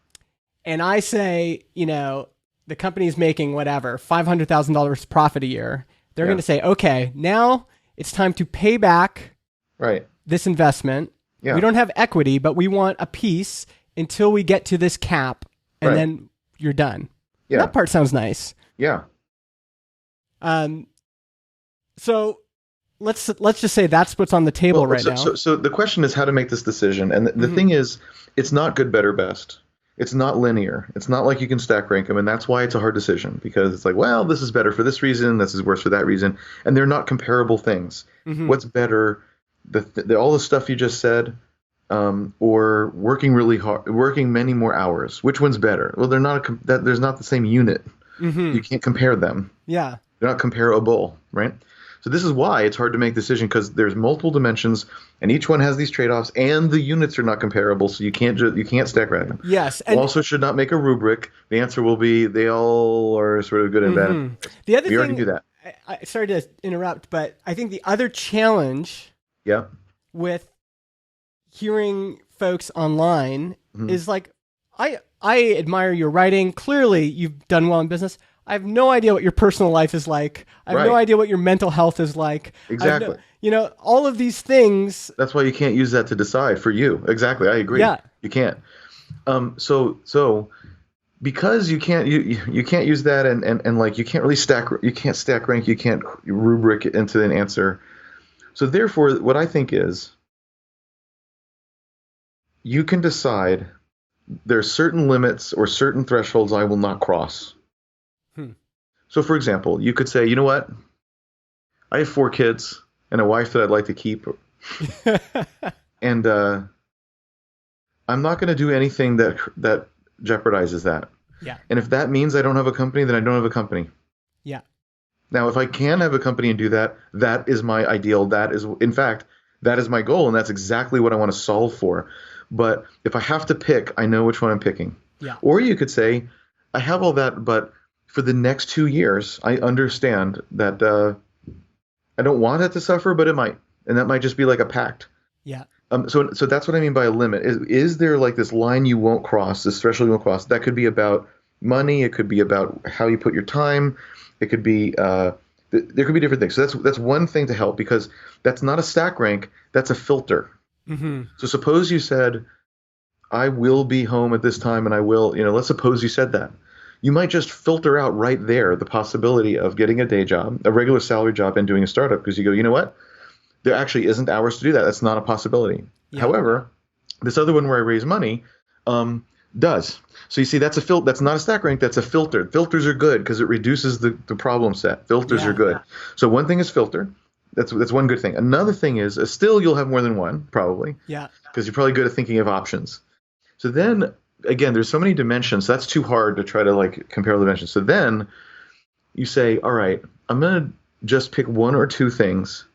and I say, the company's making whatever, $500,000 profit a year, they're Yeah. going to say, okay, now it's time to pay back Right. this investment. Yeah. We don't have equity, but we want a piece until we get to this cap, and Right. then you're done. Yeah. That part sounds nice. Yeah. So let's just say that's what's on the table right now. So the question is how to make this decision. And the thing is, it's not good, better, best. It's not linear. It's not like you can stack rank them. And that's why it's a hard decision, because it's like, well, this is better for this reason. This is worse for that reason. And they're not comparable things. What's better, all the stuff you just said, or working really hard, working many more hours? Which one's better? Well, there's not the same unit. You can't compare them. Yeah. They're not comparable, right? So this is why it's hard to make a decision, because there's multiple dimensions, and each one has these trade-offs, and the units are not comparable, so you can't stack rank them. Yes. You also should not make a rubric. The answer will be they all are sort of good and bad. The other We already thing, do that. I sorry to interrupt, but I think the other challenge Yeah. with hearing folks online is like, I admire your writing. Clearly, you've done well in business. I have no idea what your personal life is like. I have no idea what your mental health is like. Exactly. All of these things. That's why you can't use that to decide for you. Exactly. I agree. Yeah. You can't. So because you can't use that, and like you can't really stack rank, you can't rubric it into an answer. So therefore, what I think is, you can decide there are certain limits or certain thresholds I will not cross. So for example, you could say, you know what? I have 4 kids and a wife that I'd like to keep. And I'm not going to do anything that jeopardizes that. Yeah. And if that means I don't have a company, then I don't have a company. Yeah. Now, if I can have a company and do that, that is my ideal. That is, in fact, that is my goal, and that's exactly what I want to solve for. But if I have to pick, I know which one I'm picking. Yeah. Or you could say, I have all that, but for the next 2 years, I understand that I don't want it to suffer, but it might. And that might just be like a pact. Yeah. So that's what I mean by a limit. Is there like this line you won't cross, this threshold you won't cross? That could be about money. It could be about how you put your time. It could be there could be different things. So that's one thing to help, because that's not a stack rank. That's a filter. So suppose you said, I will be home at this time, and I will, let's suppose you said that. You might just filter out right there the possibility of getting a day job, a regular salary job, and doing a startup, because you go, you know what? There actually isn't hours to do that. That's not a possibility. Yeah. However, this other one where I raise money does. So you see, that's not a stack rank. That's a filter. Filters are good because it reduces the problem set. Filters are good. So one thing is filter. That's one good thing. Another thing is still you'll have more than one, probably. Yeah. Because you're probably good at thinking of options. So then again, there's so many dimensions. So that's too hard to try to like compare the dimensions. So then you say, all right, I'm going to just pick 1 or 2 things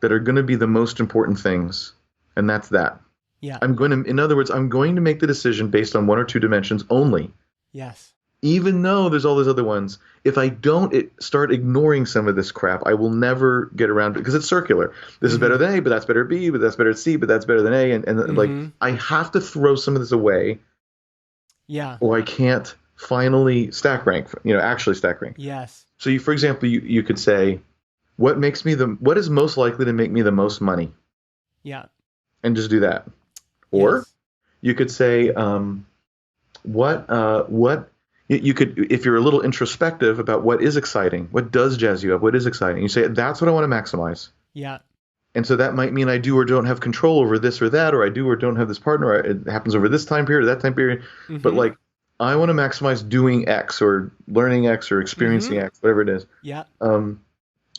that are going to be the most important things, and that's that. Yeah. In other words, I'm going to make the decision based on 1 or 2 dimensions only. Yes. Even though there's all those other ones, if I don't start ignoring some of this crap, I will never get around to it, because it's circular. This is better than A, but that's better than B, but that's better than C, but that's better than A, and like I have to throw some of this away. Yeah. Or I can't finally stack rank, actually stack rank. Yes. So for example, you could say, what is most likely to make me the most money, Yeah. and just do that. Or Yes. you could say, what you could, if you're a little introspective about what is exciting, what does jazz you up, what is exciting, you say that's what I want to maximize. Yeah. And so that might mean I do or don't have control over this or that, or I do or don't have this partner. It happens over this time period or that time period. But Mm-hmm. like, I want to maximize doing X or learning X or experiencing Mm-hmm. X, whatever it is. Yeah. And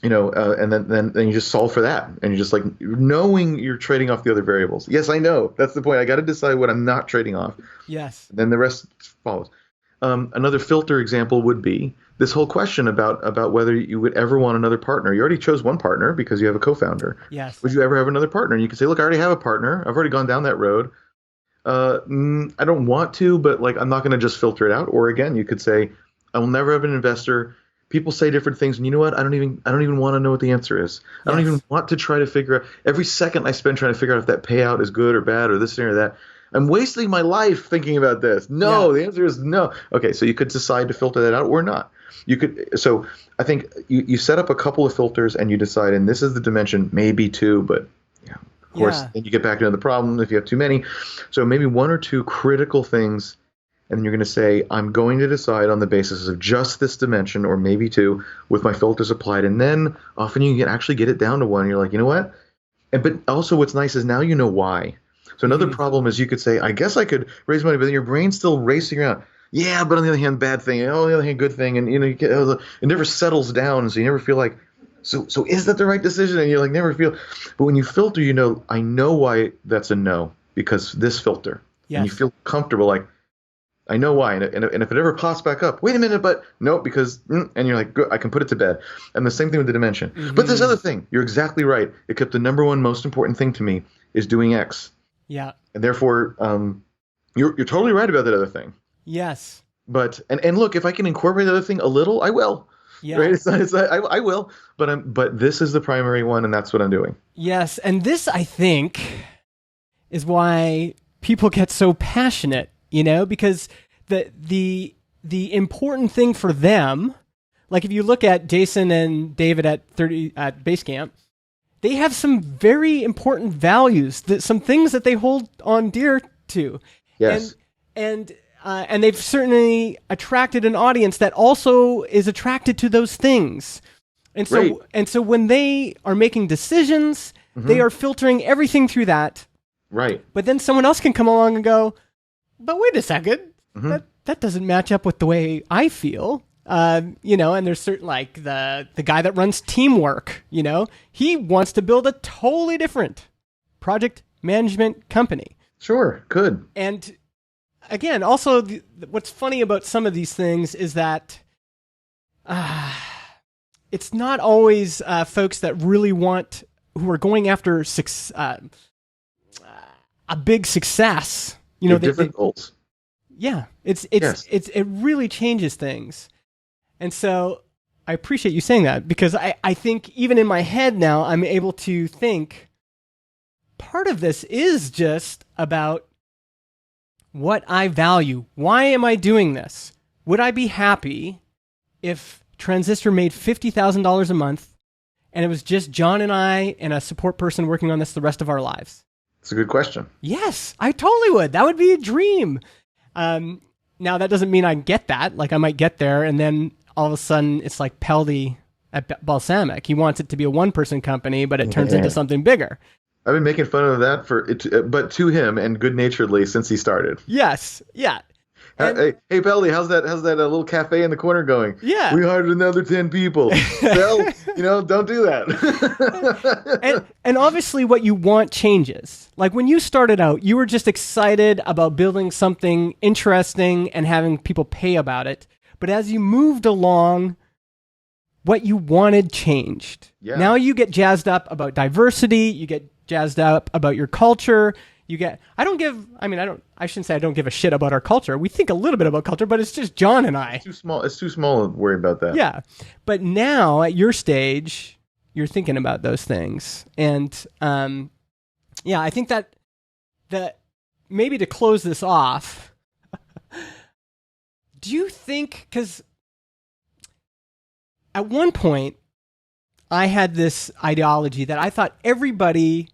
then you just solve for that, and you're just like knowing you're trading off the other variables. Yes, I know that's the point. I got to decide what I'm not trading off. Yes. Then the rest follows. Another filter example would be this whole question about whether you would ever want another partner. You already chose one partner because you have a co-founder. Yes. Would you ever have another partner? And you can say, look, I already have a partner. I've already gone down that road. I don't want to, but like I'm not going to just filter it out. Or again, you could say, I will never have an investor. People say different things, and you know what? I don't even want to know what the answer is. I don't Yes. even want to try to figure out. Every second I spend trying to figure out if that payout is good or bad or this thing or that, I'm wasting my life thinking about this. No, Yeah. the answer is no. Okay, so you could decide to filter that out or not. You could. So I think you set up a couple of filters and you decide, and this is the dimension, maybe two, but yeah, of course, Yeah. then you get back into the problem if you have too many. So maybe one or two critical things, and then you're going to say, I'm going to decide on the basis of just this dimension, or maybe two, with my filters applied. And then often you can actually get it down to one. You're like, you know what? But also what's nice is now you know why. So another Mm-hmm. problem is you could say, I guess I could raise money, but then your brain's still racing around. Yeah, but on the other hand, bad thing. Oh, on the other hand, good thing. And it never settles down, so you never feel like, so is that the right decision? And you like never feel. But when you filter, I know why that's a no because this filter, and you Yes. feel comfortable. Like I know why, and if it ever pops back up, wait a minute, but no, because and you're like, good, I can put it to bed. And the same thing with the dimension. But this Mm-hmm. other thing, you're exactly right. It kept the number one most important thing to me is doing X, Yeah. and therefore, you're totally right about that other thing. Yes. But and look, if I can incorporate the other thing a little, I will. Yeah. Right? I will. But this is the primary one, and that's what I'm doing. Yes. And this, I think, is why people get so passionate, because the important thing for them, like if you look at Jason and David at Basecamp, they have some very important values, some things that they hold on dear to. Yes. And they've certainly attracted an audience that also is attracted to those things. And so Right. and so when they are making decisions, they are filtering everything through that. Right. But then someone else can come along and go, but wait a second, Mm-hmm. that doesn't match up with the way I feel. And there's certain, like the guy that runs Teamwork, he wants to build a totally different project management company. Sure. Good. And again, also what's funny about some of these things is that it's not always folks that really who are going after a big success. You have different goals. Yeah, Yes. it really changes things. And so I appreciate you saying that, because I think even in my head now, I'm able to think part of this is just about what I value. Why am I doing this? Would I be happy if Transistor made $50,000 a month and it was just John and I and a support person working on this the rest of our lives? It's a good question. Yes, I totally would. That would be a dream. Now, that doesn't mean I get that. Like, I might get there, and then all of a sudden, it's like Peldy at Balsamic. He wants it to be a one-person company, but it turns into something bigger. I've been making fun of that but to him and good-naturedly since he started. Yes, yeah. Hey, Peldy, how's that little cafe in the corner going? Yeah. We hired another 10 people. Well, don't do that. and obviously what you want changes. Like when you started out, you were just excited about building something interesting and having people pay about it. But as you moved along, what you wanted changed. Yeah. Now you get jazzed up about diversity, you get jazzed up about your culture. I shouldn't say I don't give a shit about our culture. We think a little bit about culture, but it's just John and I. It's too small to worry about that. Yeah. But now at your stage, you're thinking about those things. And I think that maybe to close this off, do you think, because at one point, I had this ideology that I thought everybody,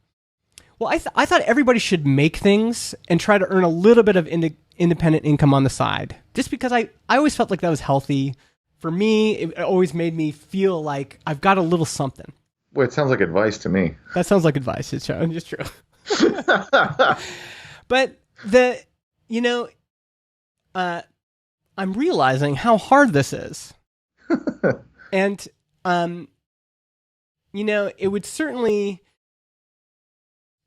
well, I thought everybody should make things and try to earn a little bit of independent income on the side. Just because I always felt like that was healthy. For me, it always made me feel like I've got a little something. Well, it sounds like advice to me. That sounds like advice. It's true. But I'm realizing how hard this is. And, it would certainly,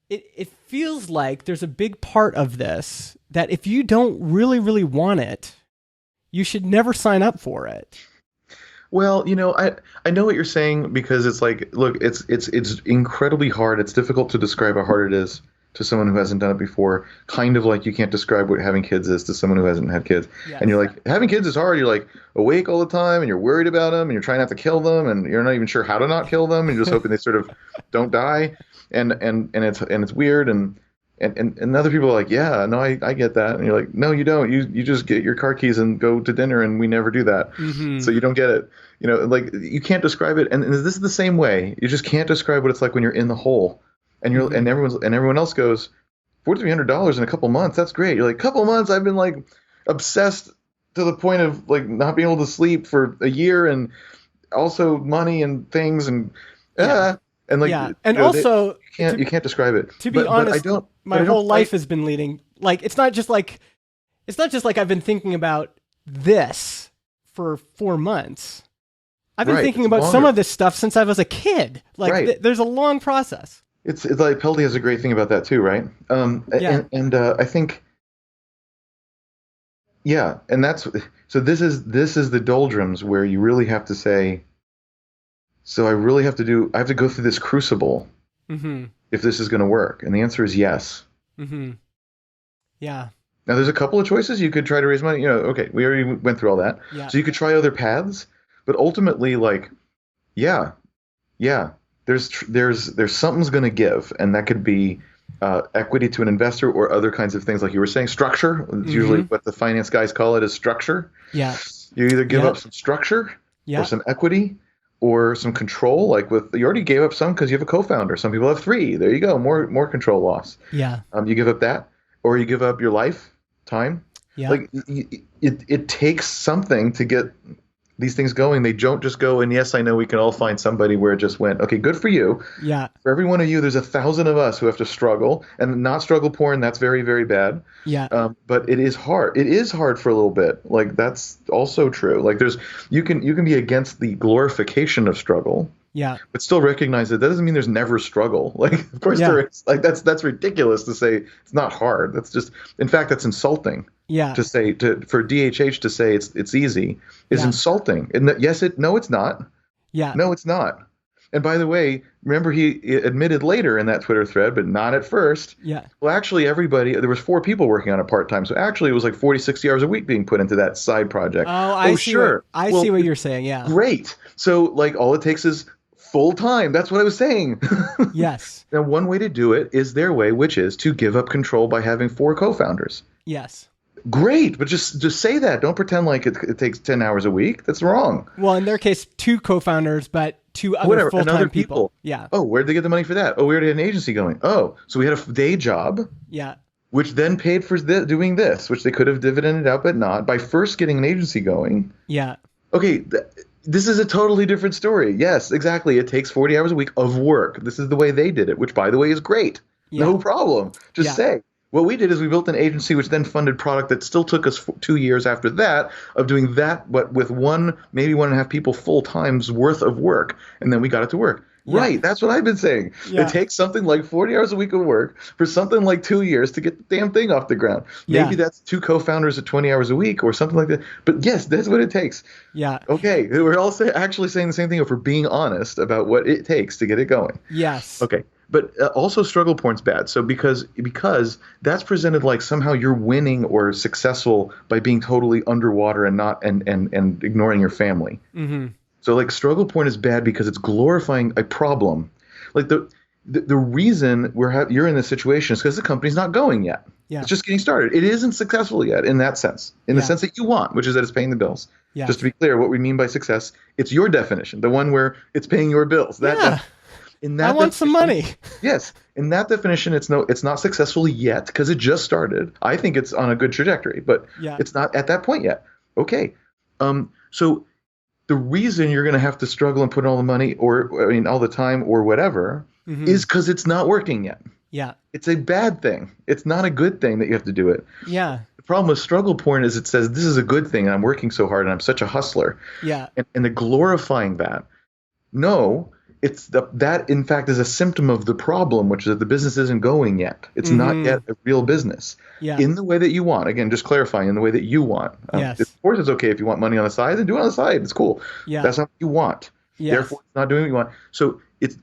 it feels like there's a big part of this that if you don't really, really want it, you should never sign up for it. Well, I know what you're saying, because it's like, look, it's incredibly hard. It's difficult to describe how hard it is to someone who hasn't done it before. Kind of like you can't describe what having kids is to someone who hasn't had kids. Yes. And you're like, having kids is hard. You're like awake all the time and you're worried about them and you're trying not to kill them and you're not even sure how to not kill them and you're just hoping they sort of don't die. And it's weird and other people are like, yeah, no, I get that. And you're like, no, you don't. You just get your car keys and go to dinner, and we never do that. Mm-hmm. So you don't get it. Like you can't describe it. And this is the same way. You just can't describe what it's like when you're in the hole, and you're and everyone else goes, $4,300 in a couple months. That's great. You're like, couple months. I've been like obsessed to the point of like not being able to sleep for a year, and also money and things and. Yeah. And like, yeah, and also you can't describe it. To be honest, my whole life has been leading. Like, it's not just like I've been thinking about this for 4 months. I've been thinking about some of this stuff since I was a kid. Like, there's a long process. It's like Pelty has a great thing about that too, right? And I think, yeah, and that's so. This is the doldrums where you really have to say. So I have to go through this crucible if this is going to work. And the answer is yes. Mm-hmm. Yeah. Now there's a couple of choices. You could try to raise money. Okay, we already went through all that. Yeah. So you could try other paths, but ultimately, like, yeah, there's something's going to give, and that could be equity to an investor or other kinds of things, like you were saying, structure. It's usually what the finance guys call it, is structure. Yeah. You either give up some structure or some equity. Or some control, like you already gave up some because you have a co-founder. Some people have 3. There you go, more control loss. Yeah. You give up that, or you give up your life, time. Yeah. Like it takes something to get these things going. They don't just go. And yes, I know we can all find somebody where it just went. Okay, good for you. Yeah. For every one of you, there's 1,000 of us who have to struggle, and not struggle porn. That's very, very bad. Yeah. But it is hard. It is hard for a little bit. Like, that's also true. Like, you can be against the glorification of struggle. Yeah. But still recognize that doesn't mean there's never struggle. Like, of course there is. Like, that's ridiculous to say it's not hard. That's just, in fact, that's insulting. Yeah. To say for DHH to say it's easy is insulting. And no, it's not. Yeah. No, it's not. And by the way, remember he admitted later in that Twitter thread, but not at first. Yeah. Well, actually, there was 4 people working on it part-time. So actually it was like 40, 60 hours a week being put into that side project. I see what you're saying. Yeah. Great. So like all it takes is full time. That's what I was saying. Yes. Now, one way to do it is their way, which is to give up control by having 4 co-founders. Yes. Great, but just say that. Don't pretend like it takes 10 hours a week. That's wrong. Well, in their case, 2 co-founders, but 2 other full-time people. Yeah. Oh, where'd they get the money for that? Oh, we already had an agency going. Oh, so we had a day job. Yeah. Which then paid for doing this, which they could have dividended out, but not, by first getting an agency going. Yeah. Okay, this is a totally different story. Yes, exactly. It takes 40 hours a week of work. This is the way they did it, which, by the way, is great. Yeah. No problem. Just say. What we did is we built an agency which then funded product that still took us 2 years after that of doing that, but with 1, maybe 1.5 people full time's worth of work. And then we got it to work. Yeah. Right. That's what I've been saying. Yeah. It takes something like 40 hours a week of work for something like 2 years to get the damn thing off the ground. Maybe that's 2 co-founders at 20 hours a week or something like that. But yes, that's what it takes. Yeah. Okay. We're all actually saying the same thing if we're being honest about what it takes to get it going. Yes. Okay. But also struggle porn's bad. So because that's presented like somehow you're winning or successful by being totally underwater and not and ignoring your family. Mm-hmm. So like struggle porn is bad because it's glorifying a problem. Like the reason you're in this situation is because the company's not going yet. Yeah. It's just getting started. It isn't successful yet in that sense, in the sense that you want, which is that it's paying the bills. Yeah. Just to be clear, what we mean by success, it's your definition, the one where it's paying your bills. In that I want some money. Yes. In that definition, it's not successful yet because it just started. I think it's on a good trajectory, but it's not at that point yet. Okay. So the reason you're going to have to struggle and put in all the money all the time or whatever is because it's not working yet. Yeah. It's a bad thing. It's not a good thing that you have to do it. Yeah. The problem with struggle porn is it says this is a good thing and I'm working so hard and I'm such a hustler. Yeah. And the glorifying that. No, that in fact is a symptom of the problem, which is that the business isn't going yet. It's not yet a real business in the way that you want. Again, just clarifying, in the way that you want. Of course, it's okay if you want money on the side, then do it on the side. It's cool. Yeah. That's not what you want. Yes. Therefore, it's not doing what you want. So it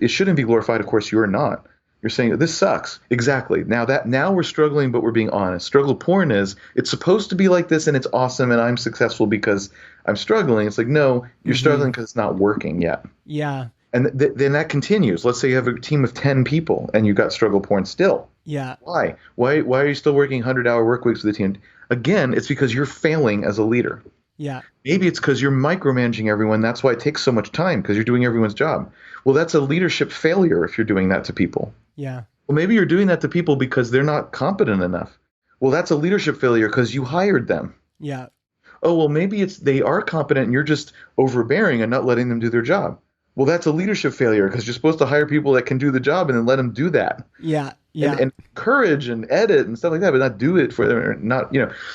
shouldn't be glorified. Of course, you're not. You're saying this sucks. Exactly. Now we're struggling, but we're being honest. Struggle porn is it's supposed to be like this and it's awesome and I'm successful because I'm struggling. It's like, no, you're struggling because it's not working yet. Yeah. And then that continues. Let's say you have a team of 10 people and you've got struggle porn still. Yeah. Why? Why are you still working 100-hour work weeks with the team? Again, it's because you're failing as a leader. Yeah. Maybe it's because you're micromanaging everyone. That's why it takes so much time, because you're doing everyone's job. Well, that's a leadership failure if you're doing that to people. Yeah. Well, maybe you're doing that to people because they're not competent enough. Well, that's a leadership failure because you hired them. Yeah. Oh, well, maybe they are competent and you're just overbearing and not letting them do their job. Well, that's a leadership failure because you're supposed to hire people that can do the job and then let them do that. Yeah. Yeah. And encourage and edit and stuff like that, but not do it for them. Or not,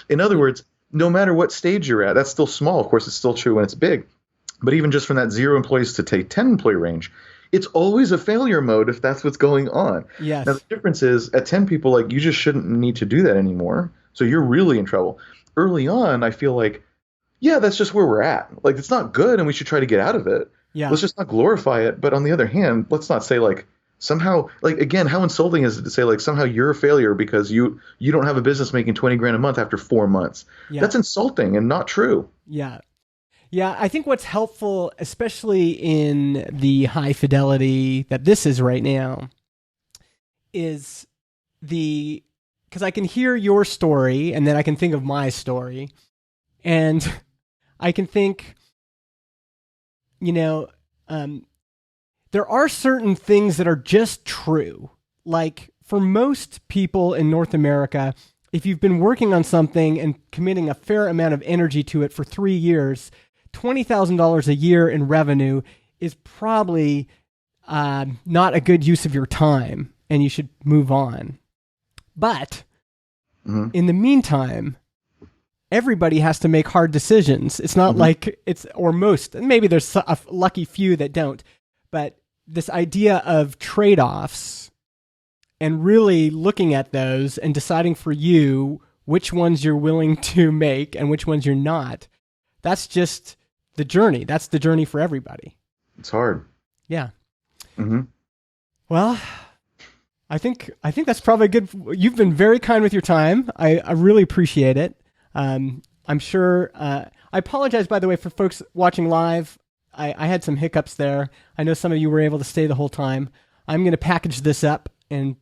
in other words, no matter what stage you're at, that's still small. Of course, it's still true when it's big. But even just from that 0 employees to 10 employee range, it's always a failure mode if that's what's going on. Yes. Now, the difference is at 10 people, you just shouldn't need to do that anymore. So you're really in trouble. Early on, I feel like, that's just where we're at. It's not good and we should try to get out of it. Yeah. Let's just not glorify it. But on the other hand, let's not say somehow, again, how insulting is it to say somehow you're a failure because you don't have a business making 20 grand a month after 4 months. Yeah. That's insulting and not true. Yeah. Yeah, I think what's helpful, especially in the high fidelity that this is right now, is because I can hear your story and then I can think of my story and I can think, there are certain things that are just true. Like for most people in North America, if you've been working on something and committing a fair amount of energy to it for 3 years, $20,000 a year in revenue is probably not a good use of your time and you should move on. But in the meantime, everybody has to make hard decisions. It's not like maybe there's a lucky few that don't, but this idea of trade-offs and really looking at those and deciding for you which ones you're willing to make and which ones you're not, that's just the journey. That's the journey for everybody. It's hard. Yeah. Well, I think that's probably good. You've been very kind with your time. I really appreciate it. I'm sure. I apologize, by the way, for folks watching live. I had some hiccups there. I know some of you were able to stay the whole time. I'm going to package this up and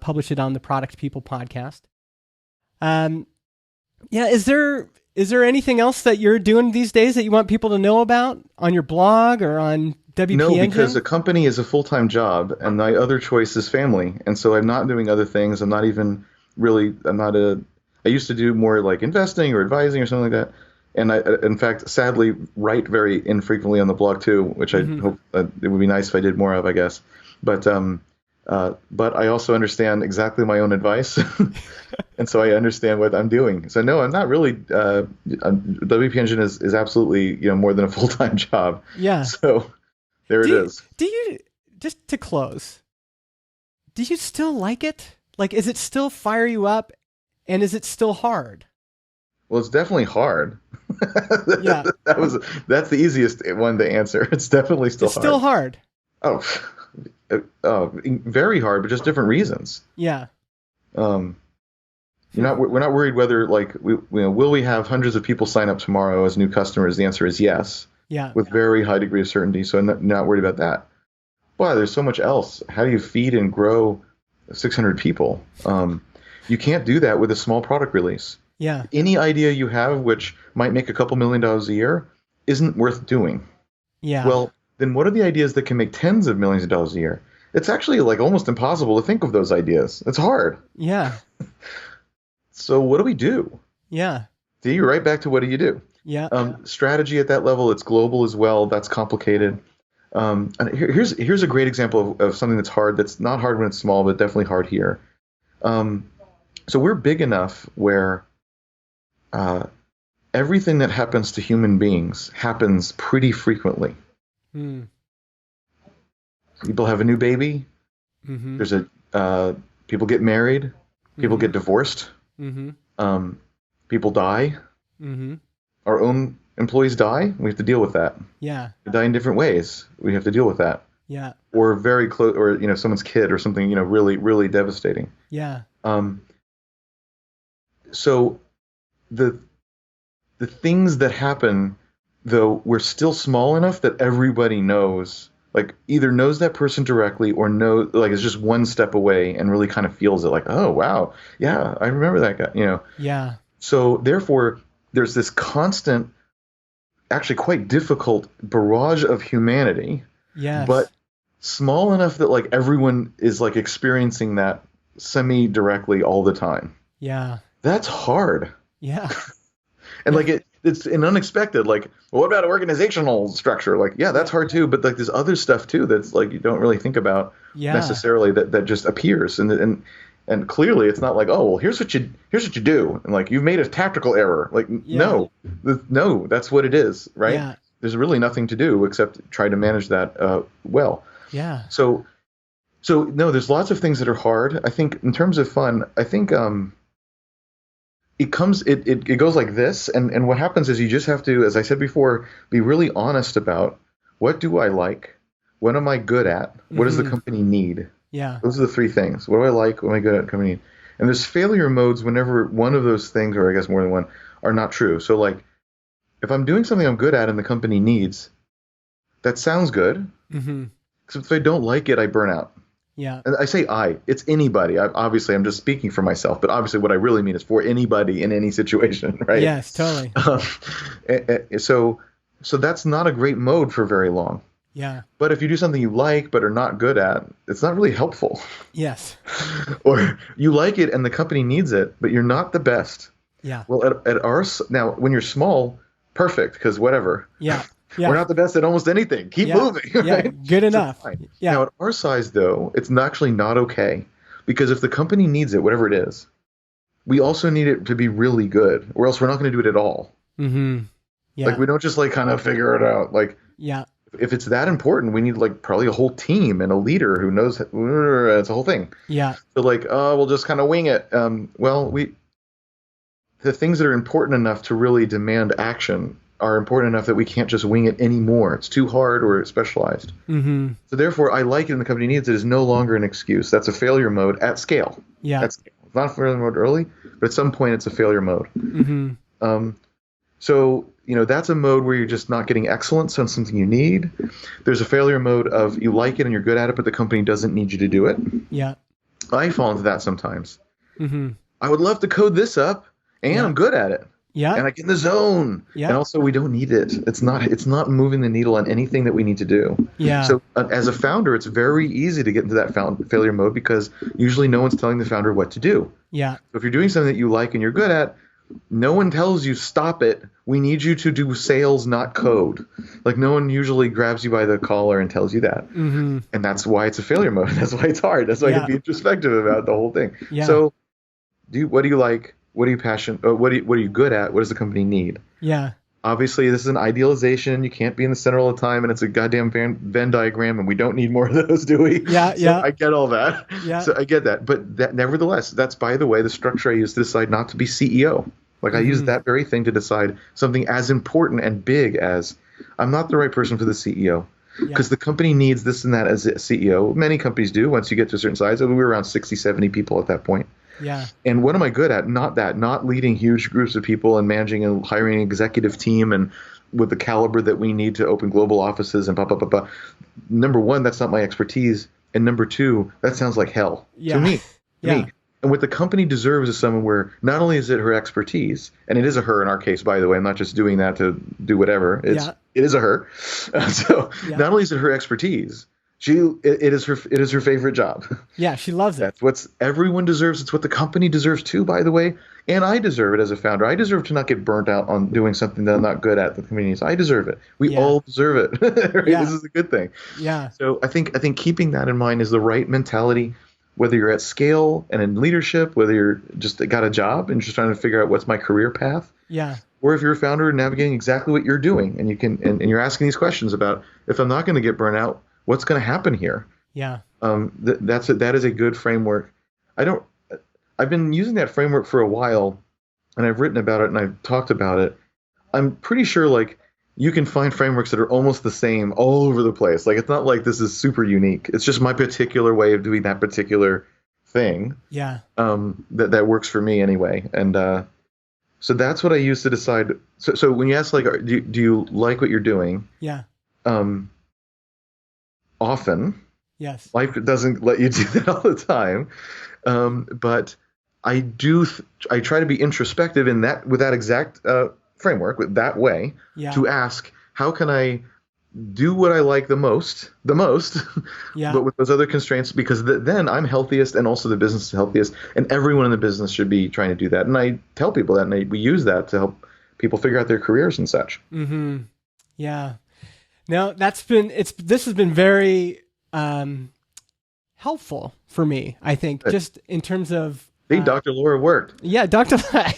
publish it on the Product People podcast. Is there anything else that you're doing these days that you want people to know about on your blog or on WP No, Engine? because a company is a full-time job and my other choice is family. And so I'm not doing other things. I used to do more investing or advising or something like that. And I, in fact, sadly, write very infrequently on the blog too, which I hope it would be nice if I did more of, I guess. But I also understand exactly my own advice, and so I understand what I'm doing. So no, I'm not really. WP Engine is absolutely more than a full-time job. Yeah. So there it is. Do you, just to close, do you still like it? Is it still fire you up, and is it still hard? Well, it's definitely hard. Yeah. That's the easiest one to answer. It's definitely still hard. It's still hard. Oh, very hard, but just different reasons. Yeah. We're not worried whether will we have hundreds of people sign up tomorrow as new customers? The answer is yes. Yeah. With very high degree of certainty. So I'm not worried about that. But there's so much else. How do you feed and grow 600 people? You can't do that with a small product release. Yeah. Any idea you have, which might make a couple $1 million a year, isn't worth doing. Yeah. Well, then what are the ideas that can make tens of millions of dollars a year? It's actually like almost impossible to think of those ideas. It's hard. Yeah. So what do we do? Yeah. See, you're right back to what do you do? Yeah. Strategy at that level, it's global as well. That's complicated. And here's a great example of something that's hard. That's not hard when it's small, but definitely hard here. So we're big enough where everything that happens to human beings happens pretty frequently. People have a new baby. Mm-hmm. There's people get married. People get divorced. Mm-hmm. People die. Mm-hmm. Our own employees die. We have to deal with that. Yeah. They die in different ways. We have to deal with that. Yeah. Or very close, or someone's kid or something, really, really devastating. Yeah. So the things that happen, though, we're still small enough that everybody knows, like either knows that person directly or is just one step away and really kind of feels it, like, oh wow, yeah, I remember that guy, Yeah. So therefore, there's this constant, actually quite difficult barrage of humanity. Yes. But small enough that like everyone is like experiencing that semi-directly all the time. Yeah. That's hard. Yeah. And like it's an unexpected, like, well, what about organizational structure? Like, yeah, that's hard too, but like there's other stuff too that's like you don't really think about necessarily that just appears. And clearly it's not like, oh well, here's what you do, and like you've made a tactical error. Like no, that's what it is, right? Yeah. There's really nothing to do except try to manage that well. Yeah. So no, there's lots of things that are hard. I think in terms of fun, I think it goes like this, and what happens is you just have to, as I said before, be really honest about what do I like, what am I good at, what does the company need. Yeah. Those are the three things. What do I like, what am I good at, company need. And there's failure modes whenever one of those things, or I guess more than one, are not true. So like if I'm doing something I'm good at and the company needs, that sounds good. Mm-hmm. Except if I don't like it, I burn out. Yeah. And I say it's anybody. Obviously, I'm just speaking for myself, but obviously what I really mean is for anybody in any situation, right? Yes, totally. So that's not a great mode for very long. Yeah. But if you do something you like but are not good at, it's not really helpful. Yes. Or you like it and the company needs it, but you're not the best. Yeah. Well, at ours now, when you're small, perfect, because whatever. Yeah. Yeah. We're not the best at almost anything. Keep moving. Right? Yeah. Good enough. Yeah. Now, at our size, though, it's actually not okay. Because if the company needs it, whatever it is, we also need it to be really good, or else we're not going to do it at all. Mm-hmm. Yeah. Like, we don't just, like, kind of figure it out. Like, yeah. If it's that important, we need, like, probably a whole team and a leader who knows. It's a whole thing. Yeah. So, like, we'll just kind of wing it. The things that are important enough to really demand action are important enough that we can't just wing it anymore. It's too hard or specialized. Mm-hmm. So therefore, I like it and the company needs it is no longer an excuse. That's a failure mode at scale. Yeah. At scale. It's not a failure mode early, but at some point it's a failure mode. Mm-hmm. So, that's a mode where you're just not getting excellence on something you need. There's a failure mode of you like it and you're good at it, but the company doesn't need you to do it. Yeah. I fall into that sometimes. Mm-hmm. I would love to code this up, and I'm good at it. Yeah. And I get in the zone. Yeah. And also we don't need it. It's not moving the needle on anything that we need to do. Yeah. So as a founder, it's very easy to get into that failure mode because usually no one's telling the founder what to do. Yeah. So if you're doing something that you like and you're good at, no one tells you stop it. We need you to do sales, not code. Like no one usually grabs you by the collar and tells you that. Mm-hmm. And that's why it's a failure mode. That's why it's hard. That's why you have to be introspective about the whole thing. Yeah. So what do you like? What are you passionate? What are you good at? What does the company need? Yeah. Obviously, this is an idealization. You can't be in the center all the time, and it's a goddamn Venn diagram, and we don't need more of those, do we? Yeah, So yeah. I get all that. Yeah. So I get that. But nevertheless, that's, by the way, the structure I use to decide not to be CEO. Like I use that very thing to decide something as important and big as I'm not the right person for the CEO. Because the company needs this and that as a CEO. Many companies do once you get to a certain size. We were around 60, 70 people at that point. Yeah. And what am I good at? Not leading huge groups of people and managing and hiring an executive team and with the caliber that we need to open global offices and blah, blah, blah, blah. Number one, that's not my expertise. And number two, that sounds like hell to me. Yeah. And what the company deserves is someone where not only is it her expertise, and it is a her in our case, by the way, I'm not just doing that to do whatever. It is a her. So not only is it her expertise, it is her favorite job. Yeah, she loves it. That's what everyone deserves. It's what the company deserves too, by the way. And I deserve it as a founder. I deserve to not get burnt out on doing something that I'm not good at. The community, I deserve it. We all deserve it. Right? This is a good thing. Yeah. So I think keeping that in mind is the right mentality. Whether you're at scale and in leadership, whether you're just got a job and just trying to figure out what's my career path, or if you're a founder navigating exactly what you're doing, and you can and you're asking these questions about, if I'm not going to get burnt out, what's going to happen here? Yeah. That is a good framework. I've been using that framework for a while, and I've written about it and I've talked about it. I'm pretty sure like you can find frameworks that are almost the same all over the place. Like, it's not like this is super unique. It's just my particular way of doing that particular thing. Yeah. That works for me anyway. And so that's what I use to decide. So when you ask, like, do you like what you're doing? Yeah. Often. Yes. Life doesn't let you do that all the time. But I do. I try to be introspective in that, with that exact framework, with that way, to ask, how can I do what I like the most, but with those other constraints, because then I'm healthiest, and also the business is healthiest, and everyone in the business should be trying to do that. And I tell people that, and we use that to help people figure out their careers and such. Mm-hmm. Yeah. No, this has been very helpful for me, I think, just in terms of. See, Dr. Laura worked. Yeah, Dr. I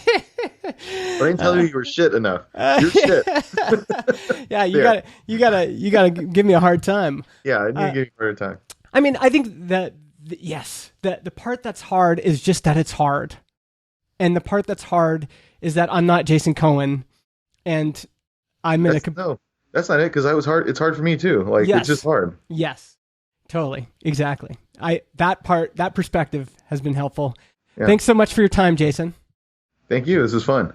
didn't tell you were shit enough. You're shit. Yeah, you gotta give me a hard time. Yeah, I need to give you a hard time. I mean, I think that the part that's hard is just that it's hard, and the part that's hard is that I'm not Jason Cohen, and I'm in no, that's not it. Because it's hard for me too. Like, it's just hard. Yes, totally, exactly. That perspective has been helpful. Yeah. Thanks so much for your time, Jason. Thank you. This was fun.